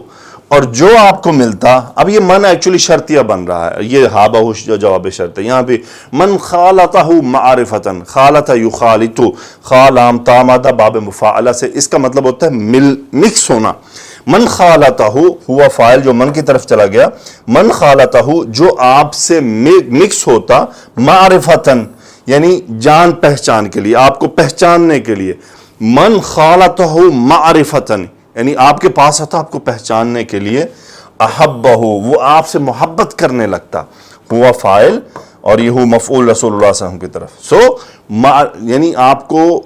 اور جو آپ کو ملتا، اب یہ من ایکچولی شرطیہ بن رہا ہے، یہ ہابہ جواب شرط ہے. یہاں پہ من خالطہ معرفۃ، خالطہ یخالط، خالام تامادہ باب مفاعلہ سے، اس کا مطلب ہوتا ہے مکس ہونا. من خالطہ ہوا فاعل جو من کی طرف چلا گیا، من خالطہ جو آپ سے مکس ہوتا، معرفتاً یعنی جان پہچان کے لیے، آپ کو پہچاننے کے لیے. من خالطہ معرفتاً یعنی آپ کے پاس آتا آپ کو پہچاننے کے لیے. احبہ وہ آپ سے محبت کرنے لگتا، ہوا فاعل اور یہ ہوا مفعول رسول اللہ صلی اللہ علیہ وسلم کی طرف. سو یعنی آپ کو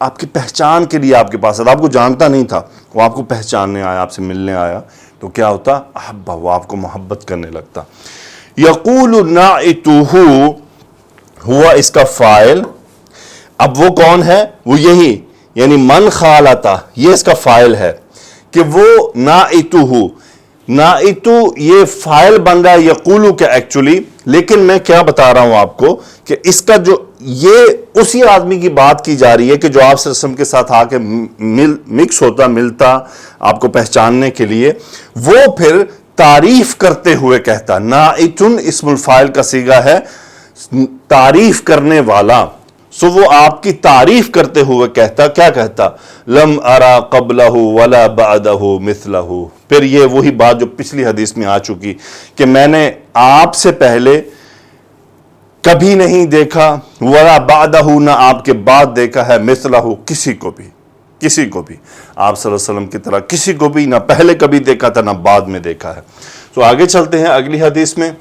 آپ کی پہچان کے لیے آپ کے پاس آتا، آپ کو جانتا نہیں تھا، وہ آپ کو پہچاننے آیا، آپ سے ملنے آیا، تو کیا ہوتا؟ احبہ، وہ آپ کو محبت کرنے لگتا. یقول ناعتہ ہوا اس کا فاعل. اب وہ کون ہے؟ وہ یہی، یعنی من خالطہ، یہ اس کا فاعل ہے کہ وہ ناعتہ یہ فاعل بن رہا ہے یقولو کا ایکچولی، لیکن میں کیا بتا رہا ہوں آپ کو کہ اس کا جو یہ اسی آدمی کی بات کی جا رہی ہے کہ جو آپ صلی اللہ علیہ وسلم کے ساتھ آ کے مکس ہوتا، ملتا آپ کو پہچاننے کے لیے، وہ پھر تعریف کرتے ہوئے کہتا. ناعتن اسم الفاعل کا صیغہ ہے، تعریف کرنے والا. سو وہ آپ کی تعریف کرتے ہوئے کہتا، کیا کہتا؟ لم ارا قبلہ ولا بعدہ مثلہ. پھر یہ وہی بات جو پچھلی حدیث میں آ چکی کہ میں نے آپ سے پہلے کبھی نہیں دیکھا، ولا بعدہ نہ آپ کے بعد دیکھا ہے، مثلہ کسی کو بھی آپ صلی اللہ علیہ وسلم کی طرح کسی کو بھی نہ پہلے کبھی دیکھا تھا نہ بعد میں دیکھا ہے. تو آگے چلتے ہیں اگلی حدیث میں.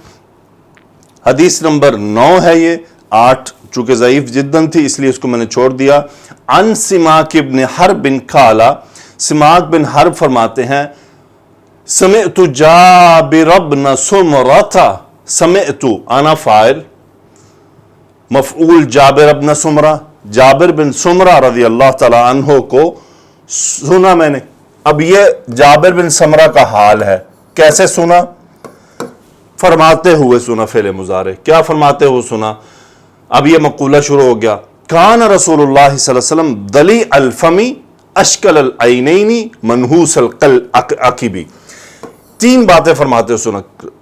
حدیث نمبر 9 ہے یہ، 8 چونکہ ضعیف جداً تھی اس لیے اس کو میں نے چھوڑ دیا. عن سماک بن حرب قال، سماک بن حرب فرماتے ہیں سمعت جابر بن سمرۃ. سمعت انا فاعل، مفعول جابر بن سمرہ، جابر بن سمرہ رضی اللہ تعالی عنہ کو سنا میں نے. اب یہ جابر بن سمرہ کا حال ہے، کیسے سنا؟ فرماتے ہوئے سنا، فعل مضارع. کیا فرماتے ہوئے سنا؟ اب یہ مقولہ شروع ہو گیا. کان رسول اللہ صلی اللہ علیہ وسلم دلی الفمی اشکل العینین منحوس العقبی. 3 باتیں فرماتے ہوئے سنا.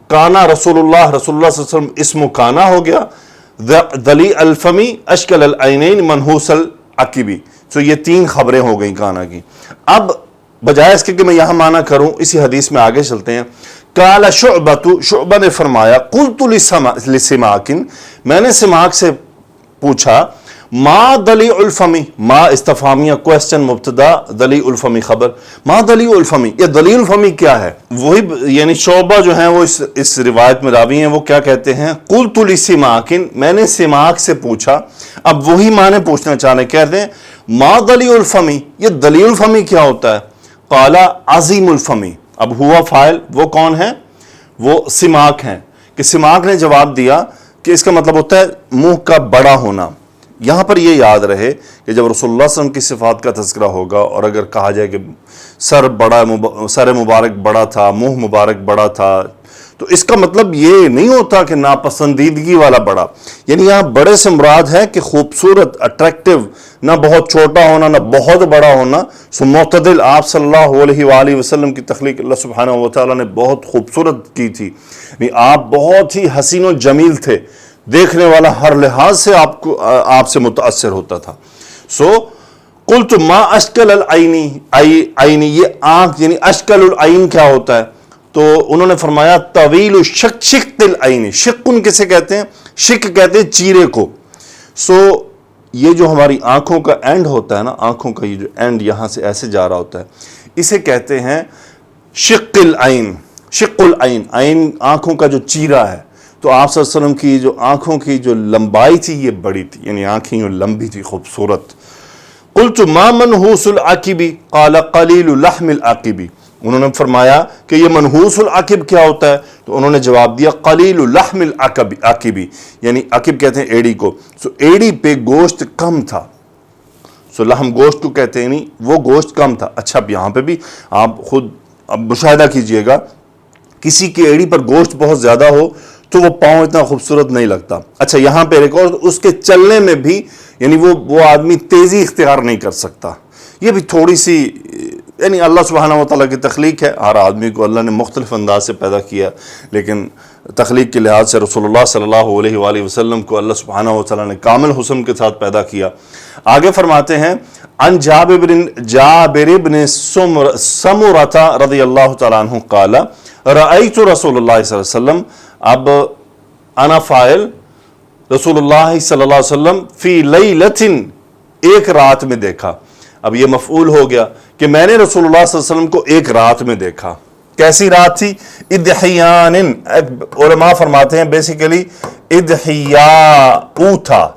کانا رسول اللہ صلی اللہ علیہ وسلم اسم کانا ہو گیا، دلی الفمی اشکل العینین منحوس العقبی. تو یہ 3 خبریں ہو گئیں کانا کی. اب بجائے اس کے کہ میں یہاں معنی کروں، اسی حدیث میں آگے چلتے ہیں. قال شعبہ نے فرمایا قلت لسماک، میں نے سماک سے پوچھا ما دلیع الفمی، ما استفہامیہ کوسچن مبتدا، دلیع الفمی خبر. ما دلیع الفمی، یہ دلیع الفمی کیا ہے؟ وہی یعنی شعبہ جو ہیں وہ اس روایت میں راوی ہیں، وہ کیا کہتے ہیں؟ قلت لسماک، میں نے سماک سے پوچھا. اب وہی معنی پوچھنا چاہ رہے، کہتے ہیں ما دلیع الفمی، یہ دلیع الفمی کیا ہوتا ہے؟ قال عظیم الفمی. اب ہوا فاعل وہ کون ہے؟ وہ سماک ہیں. کہ سماک نے جواب دیا کہ اس کا مطلب ہوتا ہے منہ کا بڑا ہونا. یہاں پر یہ یاد رہے کہ جب رسول اللہ صلی اللہ علیہ وسلم کی صفات کا تذکرہ ہوگا اور اگر کہا جائے کہ سر مبارک بڑا تھا، منہ مبارک بڑا تھا، تو اس کا مطلب یہ نہیں ہوتا کہ ناپسندیدگی والا بڑا. یعنی یہاں بڑے سے مراد ہے کہ خوبصورت، اٹریکٹیو، نہ بہت چھوٹا ہونا نہ بہت بڑا ہونا. سو معتدل آپ صلی اللہ علیہ وآلہ وسلم کی تخلیق اللہ سبحانہ و تعالیٰ نے بہت خوبصورت کی تھی. یعنی آپ بہت ہی حسین و جمیل تھے، دیکھنے والا ہر لحاظ سے آپ سے متاثر ہوتا تھا. سو قلت ما اشکل العینی، یہ آنکھ یعنی اشکل العین کیا ہوتا ہے؟ تو انہوں نے فرمایا طویل شق العین. شقن کسے کہتے ہیں؟ شق کہتے ہیں چیرے کو. سو یہ جو ہماری آنکھوں کا اینڈ ہوتا ہے نا، آنکھوں کا یہ جو اینڈ یہاں سے ایسے جا رہا ہوتا ہے، اسے کہتے ہیں شق العین. شق العین، عین آنکھوں کا جو چیرا ہے. تو آپ صلی اللہ علیہ وسلم کی جو آنکھوں کی جو لمبائی تھی یہ بڑی تھی، یعنی آنکھیں جو لمبی تھی، خوبصورت. قلت ما منحوس العقبی قال قلیل لحم العقبی. انہوں نے فرمایا کہ یہ منحوس العقب کیا ہوتا ہے؟ تو انہوں نے جواب دیا قلیل لحم العقبی، یعنی عقب کہتے ہیں ایڑی کو، ایڑی پہ گوشت کم تھا، لحم گوشت کو کہتے ہیں نہیں، وہ گوشت کم تھا۔ اچھا اب یہاں پہ بھی آپ خود اب مشاہدہ کیجئے گا، کسی کی ایڑی پر گوشت بہت زیادہ ہو تو وہ پاؤں اتنا خوبصورت نہیں لگتا۔ اچھا یہاں پہ ایک اور، اس کے چلنے میں بھی یعنی وہ آدمی تیزی اختیار نہیں کر سکتا، یہ بھی تھوڑی سی یعنی اللہ سبحانہ و تعالیٰ کی تخلیق ہے، ہر آدمی کو اللہ نے مختلف انداز سے پیدا کیا، لیکن تخلیق کے لحاظ سے رسول اللہ صلی اللہ علیہ وآلہ وسلم کو اللہ سبحانہ و تعالیٰ نے کامل حسن کے ساتھ پیدا کیا۔ آگے فرماتے ہیں عن جابر بن سمرۃ رضی اللہ تعالیٰ عنہ قال رأیت رسول اللہ صلی اللہ علیہ وسلم، اب انا فاعل، رسول اللہ صلی اللہ علیہ وسلم فی لیلۃ، ایک رات میں دیکھا۔ اب یہ مفعول ہو گیا کہ میں نے رسول اللہ صلی اللہ علیہ وسلم کو ایک رات میں دیکھا۔ کیسی رات تھی؟ اضحیان، علماء فرماتے ہیں بیسیکلی اضحیاء تھا،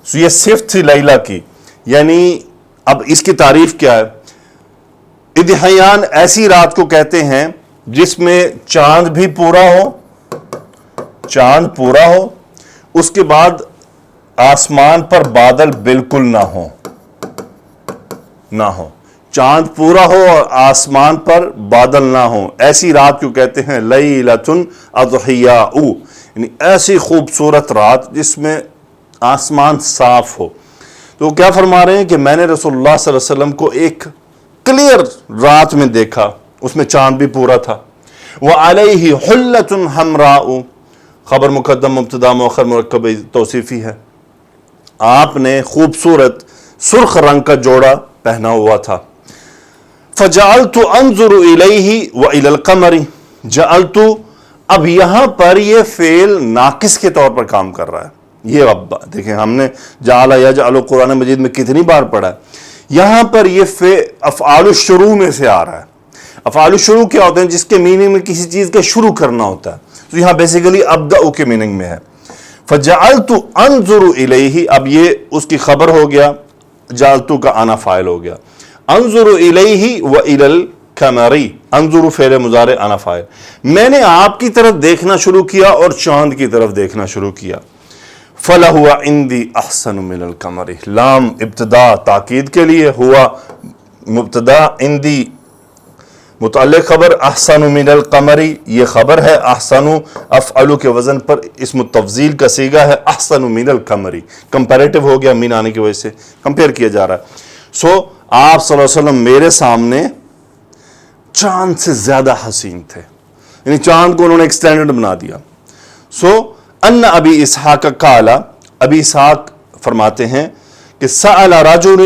یہ صفت تھی لیلہ کی، یعنی اب اس کی تعریف کیا ہے؟ اضحیان ایسی رات کو کہتے ہیں جس میں چاند بھی پورا ہو، چاند پورا ہو، اس کے بعد آسمان پر بادل بالکل نہ ہو، چاند پورا ہو اور آسمان پر بادل نہ ہو، ایسی رات کو کہتے ہیں لیلۃ اضحیاء، یعنی ایسی خوبصورت رات جس میں آسمان صاف ہو۔ تو کیا فرما رہے ہیں کہ میں نے رسول اللہ صلی اللہ علیہ وسلم کو ایک کلیئر رات میں دیکھا، اس میں چاند بھی پورا تھا۔ وعلیہ حلۃ حمراء، خبر مقدم مبتدا مؤخر مرکب توصیفی ہے، آپ نے خوبصورت سرخ رنگ کا جوڑا پہنا ہوا تھا۔ فجعلت انظر الیہ والی القمر، جعلت، اب یہاں پر یہ فعل ناقص کے طور پر کام کر رہا ہے۔ یہ اب دیکھیں ہم نے جعل یجعل قرآن مجید میں کتنی بار پڑھا ہے، یہاں پر یہ افعال الشروع میں سے آ رہا ہے۔ افعال الشروع کیا ہوتے ہیں؟ جس کے میننگ میں کسی چیز کا شروع کرنا ہوتا ہے، تو یہاں بیسیکلی ابدأ کے میننگ میں ہے۔ فجعلت انظر الیہ، اب یہ اس کی خبر ہو گیا، جعلتو کا انا فاعل ہو گیا، انظر الیہ والی القمر، انظر فعل مضارع انا فاعل، میں نے آپ کی طرف دیکھنا شروع کیا اور چاند کی طرف دیکھنا شروع کیا۔ فلہو عندی احسن من القمر، لام ابتدا تاکید کے لیے، ہوا مبتدا، عندی متعلق خبر، احسن من القمر یہ خبر ہے، احسن افعلو کے وزن پر اسم التفضیل کا صیغہ ہے، احسن من القمر، کمپیریٹو ہو گیا مین آنے کی وجہ سے، کمپیئر کیا جا رہا ہے۔ سو آپ صلی اللہ علیہ وسلم میرے سامنے چاند سے زیادہ حسین تھے، یعنی چاند کو انہوں نے ایکسٹینڈڈ بنا دیا۔ سو ان ابی اسحاق قال، ابی اسحاق فرماتے ہیں کہ سأل رجل،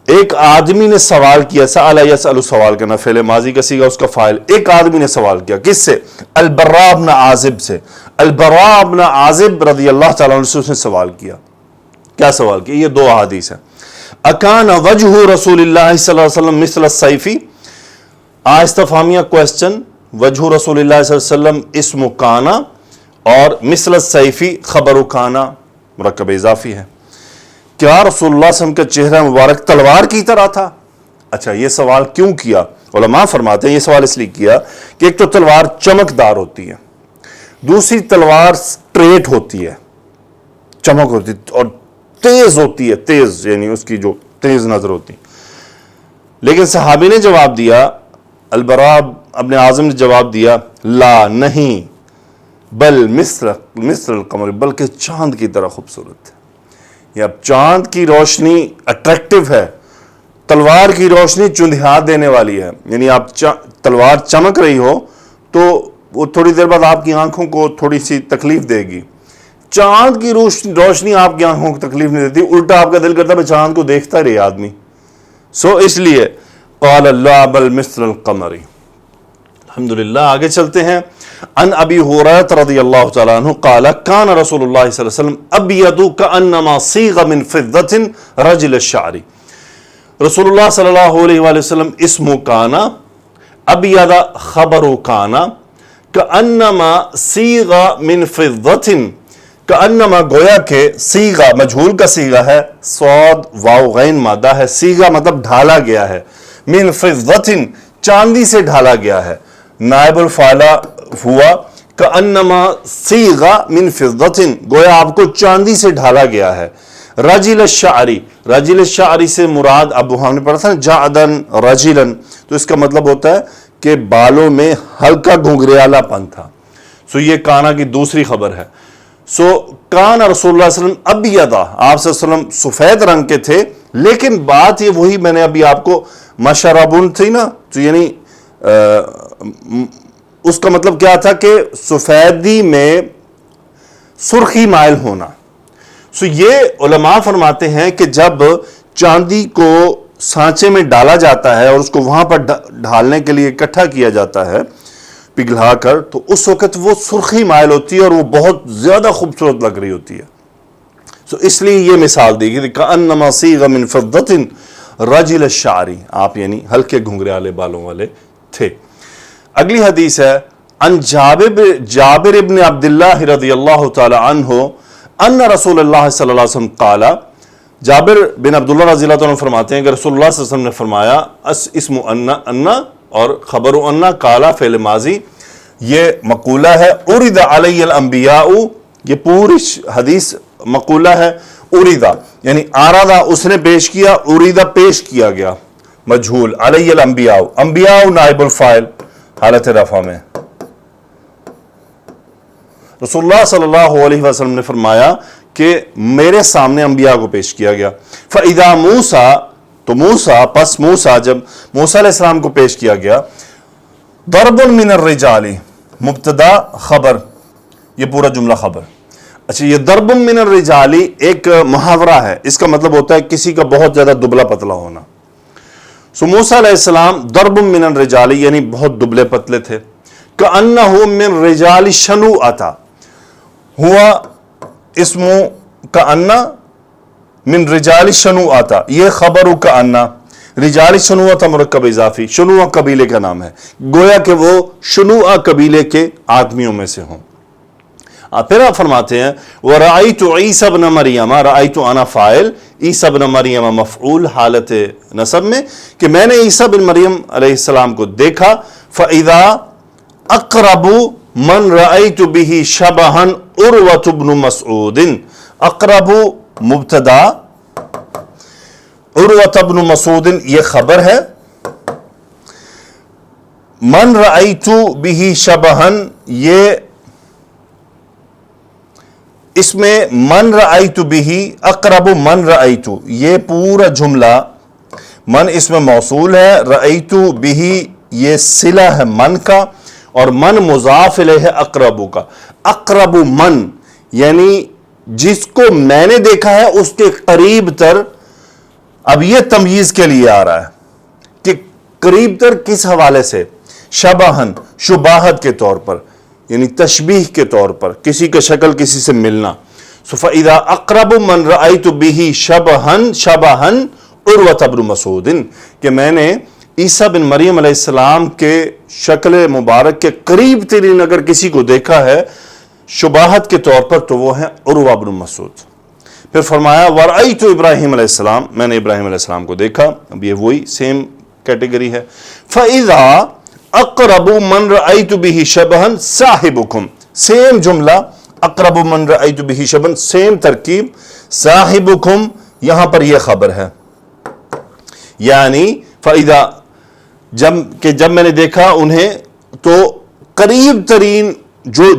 ایک آدمی نے سوال کیا، سأل یسأل سوال کرنا، فعل ماضی کا صیغہ اس کا فاعل، ایک آدمی نے سوال کیا، کس سے؟ البراء بن عازب سے، البراء بن عازب رضی اللہ تعالیٰ عنہ سے اس نے سوال کیا۔ کیا سوال کیا؟ یہ دو احادیث ہیں۔ اکان وجہ رسول اللہ صلی اللہ علیہ وسلم مثل السیف، استفہامیہ کوسچن، وجہ رسول اللہ صلی اللہ علیہ وسلم اسم کانا اور مثل السیف خبر کانا مرکب اضافی ہے۔ کیا رسول اللہ صلی اللہ علیہ وسلم کا چہرہ مبارک تلوار کی طرح تھا؟ اچھا یہ سوال کیوں کیا؟ علماء فرماتے ہیں یہ سوال اس لیے کیا کہ ایک تو تلوار چمکدار ہوتی ہے، دوسری تلوار سٹریٹ ہوتی ہے، چمک ہوتی ہے اور تیز ہوتی ہے، تیز یعنی اس کی جو تیز نظر ہوتی۔ لیکن صحابی نے جواب دیا، البراء ابن عازم نے جواب دیا، لا نہیں، بل مثل القمر، بلکہ چاند کی طرح خوبصورت ہے۔ یہ اب چاند کی روشنی اٹریکٹیو ہے، تلوار کی روشنی چندھیا دینے والی ہے، یعنی آپ تلوار چمک رہی ہو تو وہ تھوڑی دیر بعد آپ کی آنکھوں کو تھوڑی سی تکلیف دے گی، چاند کی روشنی آپ کی آنکھوں کو تکلیف نہیں دیتی، الٹا آپ کا دل کرتا ہے میں چاند کو دیکھتا رہے آدمی۔ سو اس لیے قال اللہ بل مثل القمر۔ الحمدللہ آگے چلتے ہیں۔ ان ابی ہریرہ رضی اللہ تعالی عنہ قال کان رسول اللہ صلی اللہ علیہ وسلم ابیض کانما صیغ من فضة رجل الشعر، رسول اللہ صلی اللہ علیہ وآلہ وسلم اسم کانا، ابیض خبر کانا، کانما صیغ من فضة، کأنما گویا کہ صیغہ مجہول کا صیغہ ہے، صاد واو غین مادہ ہے، صیغہ مطلب ڈھالا گیا ہے، من فضۃ چاندی سے ڈھالا گیا ہے، نائب الفاعل ہوا کأنما صیغہ من فضۃ گویا آپ کو چاندی سے ڈھالا گیا ہے، رجل الشعری رجل الشعری سے مراد اب ہم نے پڑھا تھا جعدن رجلن، تو اس کا مطلب ہوتا ہے کہ بالوں میں ہلکا گھنگریالا پن تھا. سو یہ کانا کی دوسری خبر ہے. سو کان رسول اللہ صلی اللہ علیہ وسلم ابیضا، آپ صلی اللہ علیہ وسلم سفید رنگ کے تھے، لیکن بات یہ وہی میں نے ابھی آپ کو مشربن تھی نا، تو یعنی اس کا مطلب کیا تھا کہ سفیدی میں سرخی مائل ہونا. سو یہ علماء فرماتے ہیں کہ جب چاندی کو سانچے میں ڈالا جاتا ہے اور اس کو وہاں پر ڈھالنے کے لیے اکٹھا کیا جاتا ہے پگھلا کر، تو اس وقت وہ سرخی مائل ہوتی ہے اور وہ بہت زیادہ خوبصورت لگ رہی ہوتی ہے. سو اس لیے یہ مثال دی گئی کأنما صیغ من فضۃ رجل الشعری، آپ یعنی ہلکے گھنگریالے بالوں والے تھے. اگلی حدیث ہے ان جابر ابن عبداللہ رضی اللہ تعالی عنہ ان رسول اللہ صلی اللہ علیہ وسلم قال، جابر بن عبداللہ رضی اللہ عنہ فرماتے ہیں کہ رسول اللہ صلی اللہ علیہ وسلم نے فرمایا اسم ان اور خبر ان قالا فعل ماضی، یہ مقولہ ہے. ارید علی الانبیاء، یہ پوری حدیث مقولہ ہے. اریدہ یعنی آرادہ اس نے پیش کیا، اریدہ پیش کیا گیا، مجہول. علی الانبیاء، انبیاء نائب الفاعل حالت رفع میں. رسول اللہ صلی اللہ علیہ وسلم نے فرمایا کہ میرے سامنے انبیاء کو پیش کیا گیا. فَإِذَا مُوسَى، تو موسیٰ، پس موسیٰ، جب موسیٰ علیہ السلام کو پیش کیا گیا. ضرب من الرجال، مبتدا خبر، یہ پورا جملہ خبر. اچھا، یہ ضرب من الرجال ایک محاورہ ہے، اس کا مطلب ہوتا ہے کسی کا بہت زیادہ دبلا پتلا ہونا. سو موسیٰ علیہ السلام ضرب من الرجال یعنی بہت دبلے پتلے تھے. کأنہ من رجال شنوءۃ، ہوا اسم کأنہ من رجال شنوءۃ، یہ خبر کأنہ. رجال شنوءۃ مرکب اضافی، شنوء قبیلے کا نام ہے، گویا کہ وہ شنوء قبیلے کے آدمیوں میں سے ہوں. پھر آپ فرماتے ہیں وَرَأَيْتُ عِيسَى ابْنَ مَرْيَمَ، رَأَيْتُ أَنَا فاعل، عیسیٰ ابن مریم مفعول حالت نصب میں، کہ میں نے عیسیٰ بن مریم علیہ السلام کو دیکھا. فَإِذَا أَقْرَبُ مَنْ رَأَيْتُ بِهِ شَبَهًا عُرْوَةُ بْنُ مَسْعُودٍ. اقرب مبتدا، عروۃ بن مسعود یہ خبر ہے. من رأیت بہ شبہن، یہ اس میں من رأیت بہ، اقرب من رأیت، یہ پورا جملہ من اس میں موصول ہے، رأیت بہ یہ صلہ ہے من کا، اور من مضاف الیہ اقرب کا. اقرب من یعنی جس کو میں نے دیکھا ہے اس کے قریب تر. اب یہ تمییز کے لیے آ رہا ہے کہ قریب تر کس حوالے سے؟ شبہن، شباہت کے طور پر، یعنی تشبیہ کے طور پر، کسی کا شکل کسی سے ملنا. فَإِذَا أَقْرَبُ مَنْ رَأَيْتُ بِهِ شَبَهًا عُرْوَةَ بْنُ مَسْعُودٍ، کہ میں نے عیسیٰ بن مریم علیہ السلام کے شکل مبارک کے قریب ترین اگر کسی کو دیکھا ہے شباہت کے طور پر تو وہ ہے عروہ بن مسعود. پھر فرمایا وَرَأَيْتُ ابراہیم علیہ السلام، میں نے ابراہیم علیہ السلام کو دیکھا. اب یہ وہی سیم کیٹیگری ہے. فَإِذَا اقرب من رأیت بہ شبہن صاحبکم، سیم جملہ، اقرب من رأیت بہ شبہن، سیم ترکیب، صاحبکم یہاں پر یہ خبر ہے. یعنی فَإِذَا جب میں نے دیکھا انہیں تو قریب ترین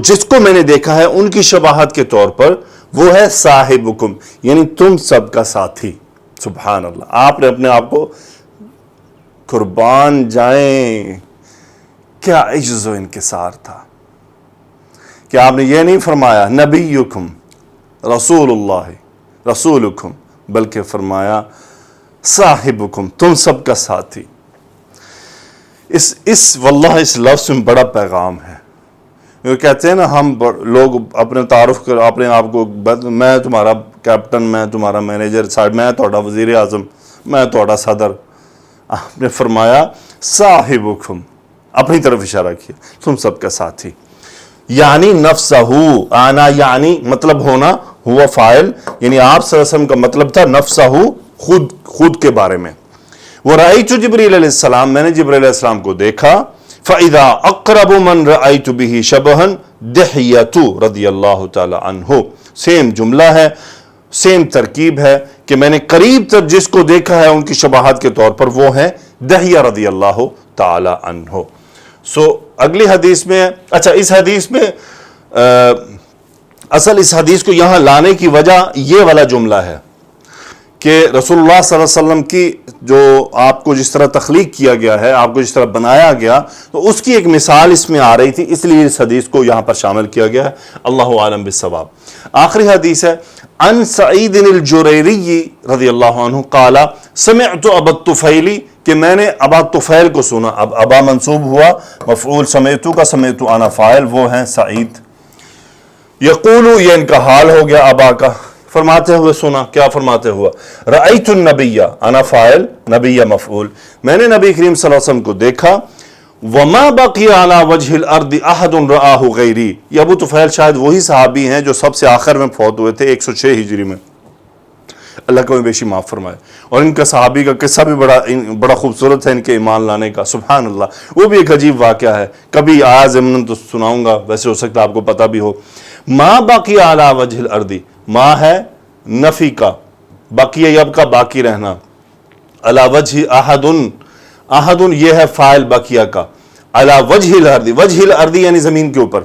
جس کو میں نے دیکھا ہے ان کی شباہت کے طور پر وہ ہے صاحبکم، یعنی تم سب کا ساتھی. سبحان اللہ، آپ نے اپنے آپ کو قربان جائیں، کیا عجز و انکسار تھا کہ آپ نے یہ نہیں فرمایا نبیکم رسول اللہ رسولکم، بلکہ فرمایا صاحبکم، تم سب کا ساتھی. واللہ اس لفظ میں بڑا پیغام ہے. وہ کہتے ہیں نا ہم لوگ اپنے تعارف کر اپنے آپ کو، میں تمہارا کیپٹن، میں تمہارا مینیجر، میں تمہارا وزیر اعظم، میں تمہارا صدر. آپ نے فرمایا صاحبکم، اپنی طرف اشارہ کیا، تم سب کا ساتھی. یعنی نفسہ، آنا یعنی مطلب ہونا، ہوا فاعل، یعنی آپ صلی اللہ علیہ وسلم کا مطلب تھا نفسہ، خود کے بارے میں. وَرَأَيْتُ جبریل علیہ السلام، میں نے جبریل علیہ السلام کو دیکھا. فَإِذَا أَقْرَبُ مَنْ رَأَيْتُ بِهِ شَبَهًا دِحْیَةُ رضی اللہ تعالی عنہ. سیم جملہ ہے، سیم ترکیب ہے کہ میں نے قریب تر جس کو دیکھا ہے ان کی شباہت کے طور پر وہ ہے دحیہ رضی اللہ تعالی عنہ. اگلی حدیث میں، اچھا اس حدیث میں اصل اس حدیث کو یہاں لانے کی وجہ یہ والا جملہ ہے کہ رسول اللہ صلی اللہ علیہ وسلم کی جو آپ کو جس طرح تخلیق کیا گیا ہے، آپ کو جس طرح بنایا گیا، تو اس کی ایک مثال اس میں آ رہی تھی، اس لیے اس حدیث کو یہاں پر شامل کیا گیا ہے. اللہ عالم بالصواب. آخری حدیث ہے عن سعید الجریری رضی اللہ عنہ قال سمعت ابا الطفیل، کہ میں نے ابا طفیل کو سنا. اب ابا منصوب ہوا، مفعول سمعتو کا، سمعتو انا فاعل، وہ ہیں سعید. یقول، یہ ان کا حال ہو گیا ابا کا، فرماتے ہوئے سنا. کیا فرماتے ہوا؟ رأیت النبی، انا فاعل، نبی مفعول، میں نے نبی کریم صلی اللہ علیہ وسلم کو دیکھا. وما بقی علی وجہ الارض احد رآہ غیری. یہ ابو طفیل شاید وہی صحابی ہیں جو سب سے آخر میں فوت ہوئے تھے 106 ہجری میں، اللہ کو بیشی معاف فرمائے. اور ان کا صحابی کا قصہ بھی بڑا خوبصورت ہے، ان کے ایمان لانے کا. سبحان اللہ، وہ بھی ایک عجیب واقعہ ہے، کبھی آیا ضمن تو سناؤں گا، ویسے ہو سکتا ہے آپ کو پتہ بھی ہو. ما باقی علی وجہ الارض، ما ہے نفی کا، باقی یب کا باقی رہنا، علی وجہ احد یہ ہے فاعل باقیہ کا، علی وجہ الارض، وجہ الارض یعنی زمین کے اوپر.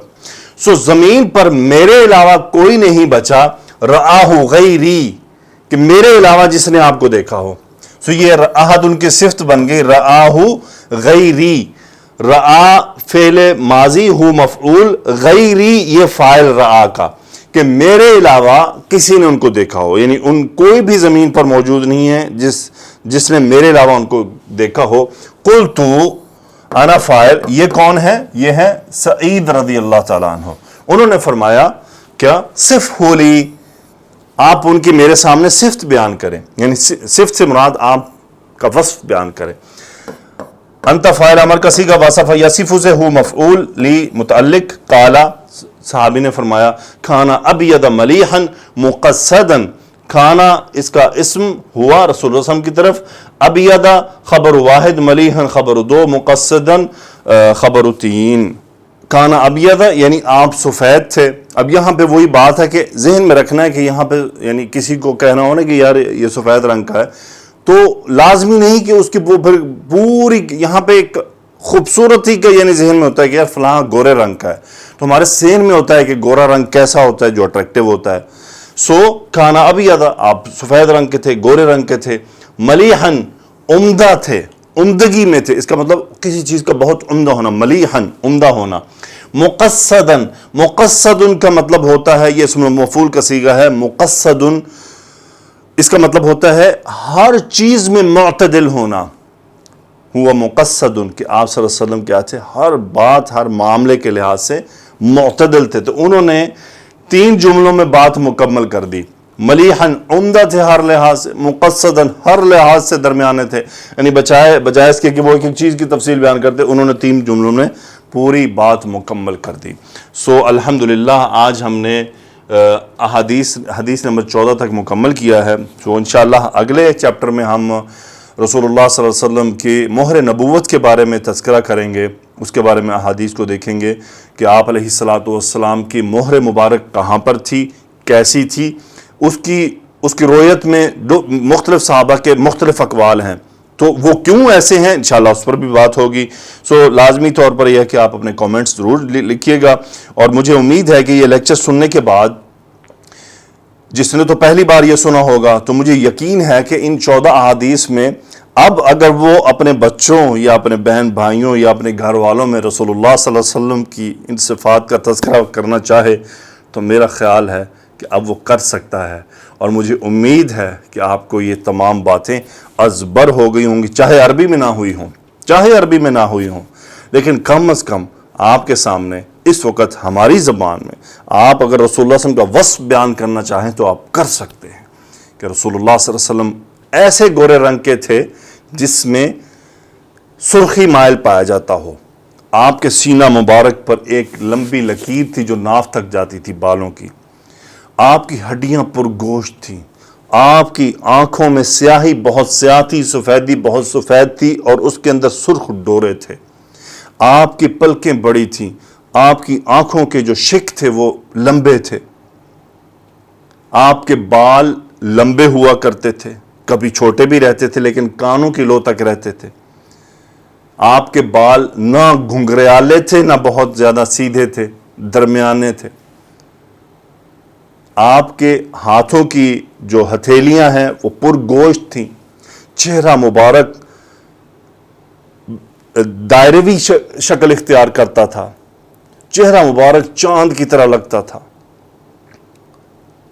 زمین پر میرے علاوہ کوئی نہیں بچا، رآہ غیری، کہ میرے علاوہ جس نے آپ کو دیکھا ہو. یہ احد ان کی صفت بن گئی، رآہ غیری. رآ فعل ماضی، ہو مفعول، غیری یہ فاعل رآ کا، کہ میرے علاوہ کسی نے ان کو دیکھا ہو، یعنی ان کوئی بھی زمین پر موجود نہیں ہے جس نے میرے علاوہ ان کو دیکھا ہو. قلت انا فاعل، یہ کون ہے؟ یہ ہے سعید رضی اللہ تعالیٰ عنہ. انہوں نے فرمایا کیا؟ صفہ لی، آپ ان کی میرے سامنے صفت بیان کریں، یعنی صفت سے مراد آپ کا وصف بیان کریں. انت فاعل امر کا صیغہ وصف، یصف سے ہو مفعول، لی متعلق. قال، صحابی نے فرمایا کھانا ابید ملیحا مقصدا، کھانا اس کا اسم ہوا رسول اللہ صلی اللہ علیہ وسلم کی طرف، ابید خبر واحد، ملیحا خبر دو، مقصدا خبر تین. کھانا ابید یعنی آپ سفید تھے. اب یہاں پہ وہی بات ہے کہ ذہن میں رکھنا ہے کہ یہاں پہ یعنی کسی کو کہنا ہونا کہ یار یہ سفید رنگ کا ہے، تو لازمی نہیں کہ اس کی پوری یہاں پہ ایک خوبصورتی کا یعنی ذہن میں ہوتا ہے کہ یار فلاں گورے رنگ کا ہے، تو ہمارے ذہن میں ہوتا ہے کہ گورا رنگ کیسا ہوتا ہے جو اٹریکٹیو ہوتا ہے. کھانا ابید، آپ سفید رنگ کے تھے، گورے رنگ کے تھے. ملیحن عمدہ تھے، عمدگی میں تھے، اس کا مطلب کسی چیز کا بہت عمدہ ہونا، ملیحن عمدہ ہونا. مقصدن، مقصدن کا مطلب ہوتا ہے، یہ اسم مفعول کا صیغہ ہے، مقصدن اس کا مطلب ہوتا ہے ہر چیز میں معتدل ہونا. ہوا مقصدن، کہ آپ صلی اللہ علیہ وسلم کیا تھے؟ ہر بات، ہر معاملے کے لحاظ سے معتدل تھے. تو انہوں نے 3 جملوں میں بات مکمل کر دی. ملیحن عمدہ تھے ہر لحاظ سے، مقصدن ہر لحاظ سے درمیانے تھے، یعنی بجائے اس کے کہ وہ ایک چیز کی تفصیل بیان کرتے، انہوں نے 3 جملوں میں پوری بات مکمل کر دی. الحمدللہ آج ہم نے حدیث نمبر 14 تک مکمل کیا ہے. انشاءاللہ اگلے چیپٹر میں ہم رسول اللہ صلی اللہ علیہ وسلم کی مہر نبوت کے بارے میں تذکرہ کریں گے، اس کے بارے میں احادیث کو دیکھیں گے کہ آپ علیہ الصلاۃ والسلام کی مہر مبارک کہاں پر تھی، کیسی تھی، اس کی رویت میں مختلف صحابہ کے مختلف اقوال ہیں، تو وہ کیوں ایسے ہیں، انشاءاللہ اس پر بھی بات ہوگی. لازمی طور پر یہ ہے کہ آپ اپنے کامنٹس ضرور لکھیے گا. اور مجھے امید ہے کہ یہ لیکچر سننے کے بعد جس نے تو پہلی بار یہ سنا ہوگا، تو مجھے یقین ہے کہ ان 14 احادیث میں اب اگر وہ اپنے بچوں یا اپنے بہن بھائیوں یا اپنے گھر والوں میں رسول اللہ صلی اللہ علیہ وسلم کی ان صفات کا تذکرہ کرنا چاہے تو میرا خیال ہے کہ اب وہ کر سکتا ہے. اور مجھے امید ہے کہ آپ کو یہ تمام باتیں ازبر ہو گئی ہوں گی، چاہے عربی میں نہ ہوئی ہوں، لیکن کم از کم آپ کے سامنے اس وقت ہماری زبان میں آپ اگر رسول اللہ صلی اللہ علیہ وسلم کا وصف بیان کرنا چاہیں تو آپ کر سکتے ہیں کہ رسول اللہ صلی اللہ علیہ وسلم ایسے گورے رنگ کے تھے جس میں سرخی مائل پایا جاتا ہو، آپ کے سینہ مبارک پر ایک لمبی لکیر تھی جو ناف تک جاتی تھی بالوں کی، آپ کی ہڈیاں پرگوشت تھیں، آپ کی آنکھوں میں سیاہی بہت سیاہ تھی، سفیدی بہت سفید تھی اور اس کے اندر سرخ ڈورے تھے، آپ کی پلکیں بڑی تھیں، آپ کی آنکھوں کے جو شک تھے وہ لمبے تھے، آپ کے بال لمبے ہوا کرتے تھے، کبھی چھوٹے بھی رہتے تھے لیکن کانوں کی لو تک رہتے تھے، آپ کے بال نہ گھنگریالے تھے نہ بہت زیادہ سیدھے تھے، درمیانے تھے، آپ کے ہاتھوں کی جو ہتھیلیاں ہیں وہ پرگوشت تھیں، چہرہ مبارک دائروی شکل اختیار کرتا تھا، چہرہ مبارک چاند کی طرح لگتا تھا،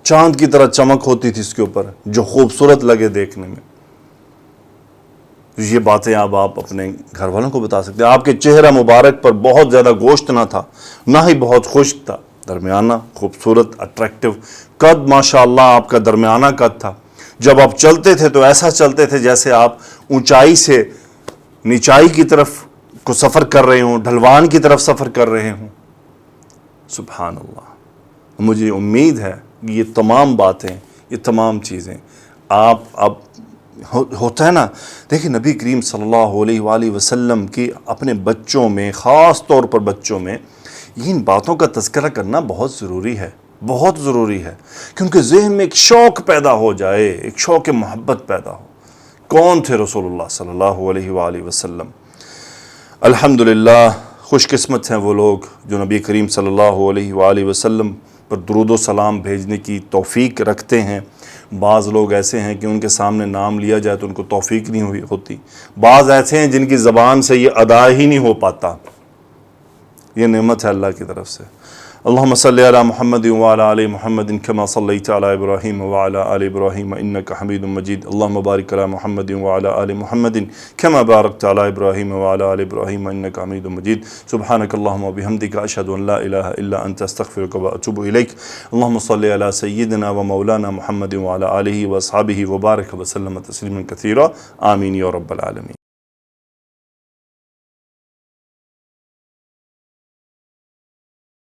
چاند کی طرح چمک ہوتی تھی اس کے اوپر جو خوبصورت لگے دیکھنے میں۔ یہ باتیں آپ اپنے گھر والوں کو بتا سکتے ہیں۔ آپ کے چہرہ مبارک پر بہت زیادہ گوشت نہ تھا، نہ ہی بہت خشک تھا، درمیانہ، خوبصورت، اٹریکٹیو قد، ماشاءاللہ آپ کا درمیانہ قد تھا۔ جب آپ چلتے تھے تو ایسا چلتے تھے جیسے آپ اونچائی سے نیچائی کی طرف کو سفر کر رہے ہوں، ڈھلوان کی طرف سفر کر رہے ہوں۔ سبحان اللہ۔ مجھے امید ہے کہ یہ تمام باتیں، یہ تمام چیزیں آپ اب ہوتا ہے نا، دیکھیں نبی کریم صلی اللہ علیہ وآلہ وسلم کی اپنے بچوں میں، خاص طور پر بچوں میں ان باتوں کا تذکرہ کرنا بہت ضروری ہے، بہت ضروری ہے، کیونکہ ذہن میں ایک شوق پیدا ہو جائے، ایک شوق محبت پیدا ہو۔ کون تھے رسول اللہ صلی اللہ علیہ وآلہ وسلم؟ الحمدللہ خوش قسمت ہیں وہ لوگ جو نبی کریم صلی اللہ علیہ وآلہ وسلم پر درود و سلام بھیجنے کی توفیق رکھتے ہیں۔ بعض لوگ ایسے ہیں کہ ان کے سامنے نام لیا جائے تو ان کو توفیق نہیں ہوتی، بعض ایسے ہیں جن کی زبان سے یہ ادا ہی نہیں ہو پاتا۔ یہ نعمت ہے اللہ کی طرف سے۔ اللہم صلی علی محمد وعلی آل محمد کما صلیت علی ابراہیم وعلی آل ابراہیم انک حمید مجید، اللہم بارک علی محمد وعلی آل محمد کما بارکت علی ابراہیم وعلی آل ابراہیم انک حمید مجید، سبحانک اللہم وبحمدک اشہد ان لا الہ الا انت استغفرک واتوب الیک۔ اللہم صلی علی سیدنا و مولانا محمد وعلی آلہ واصحابہ وبارک وسلم تسلیما کثیرا، آمین یا رب العالمین۔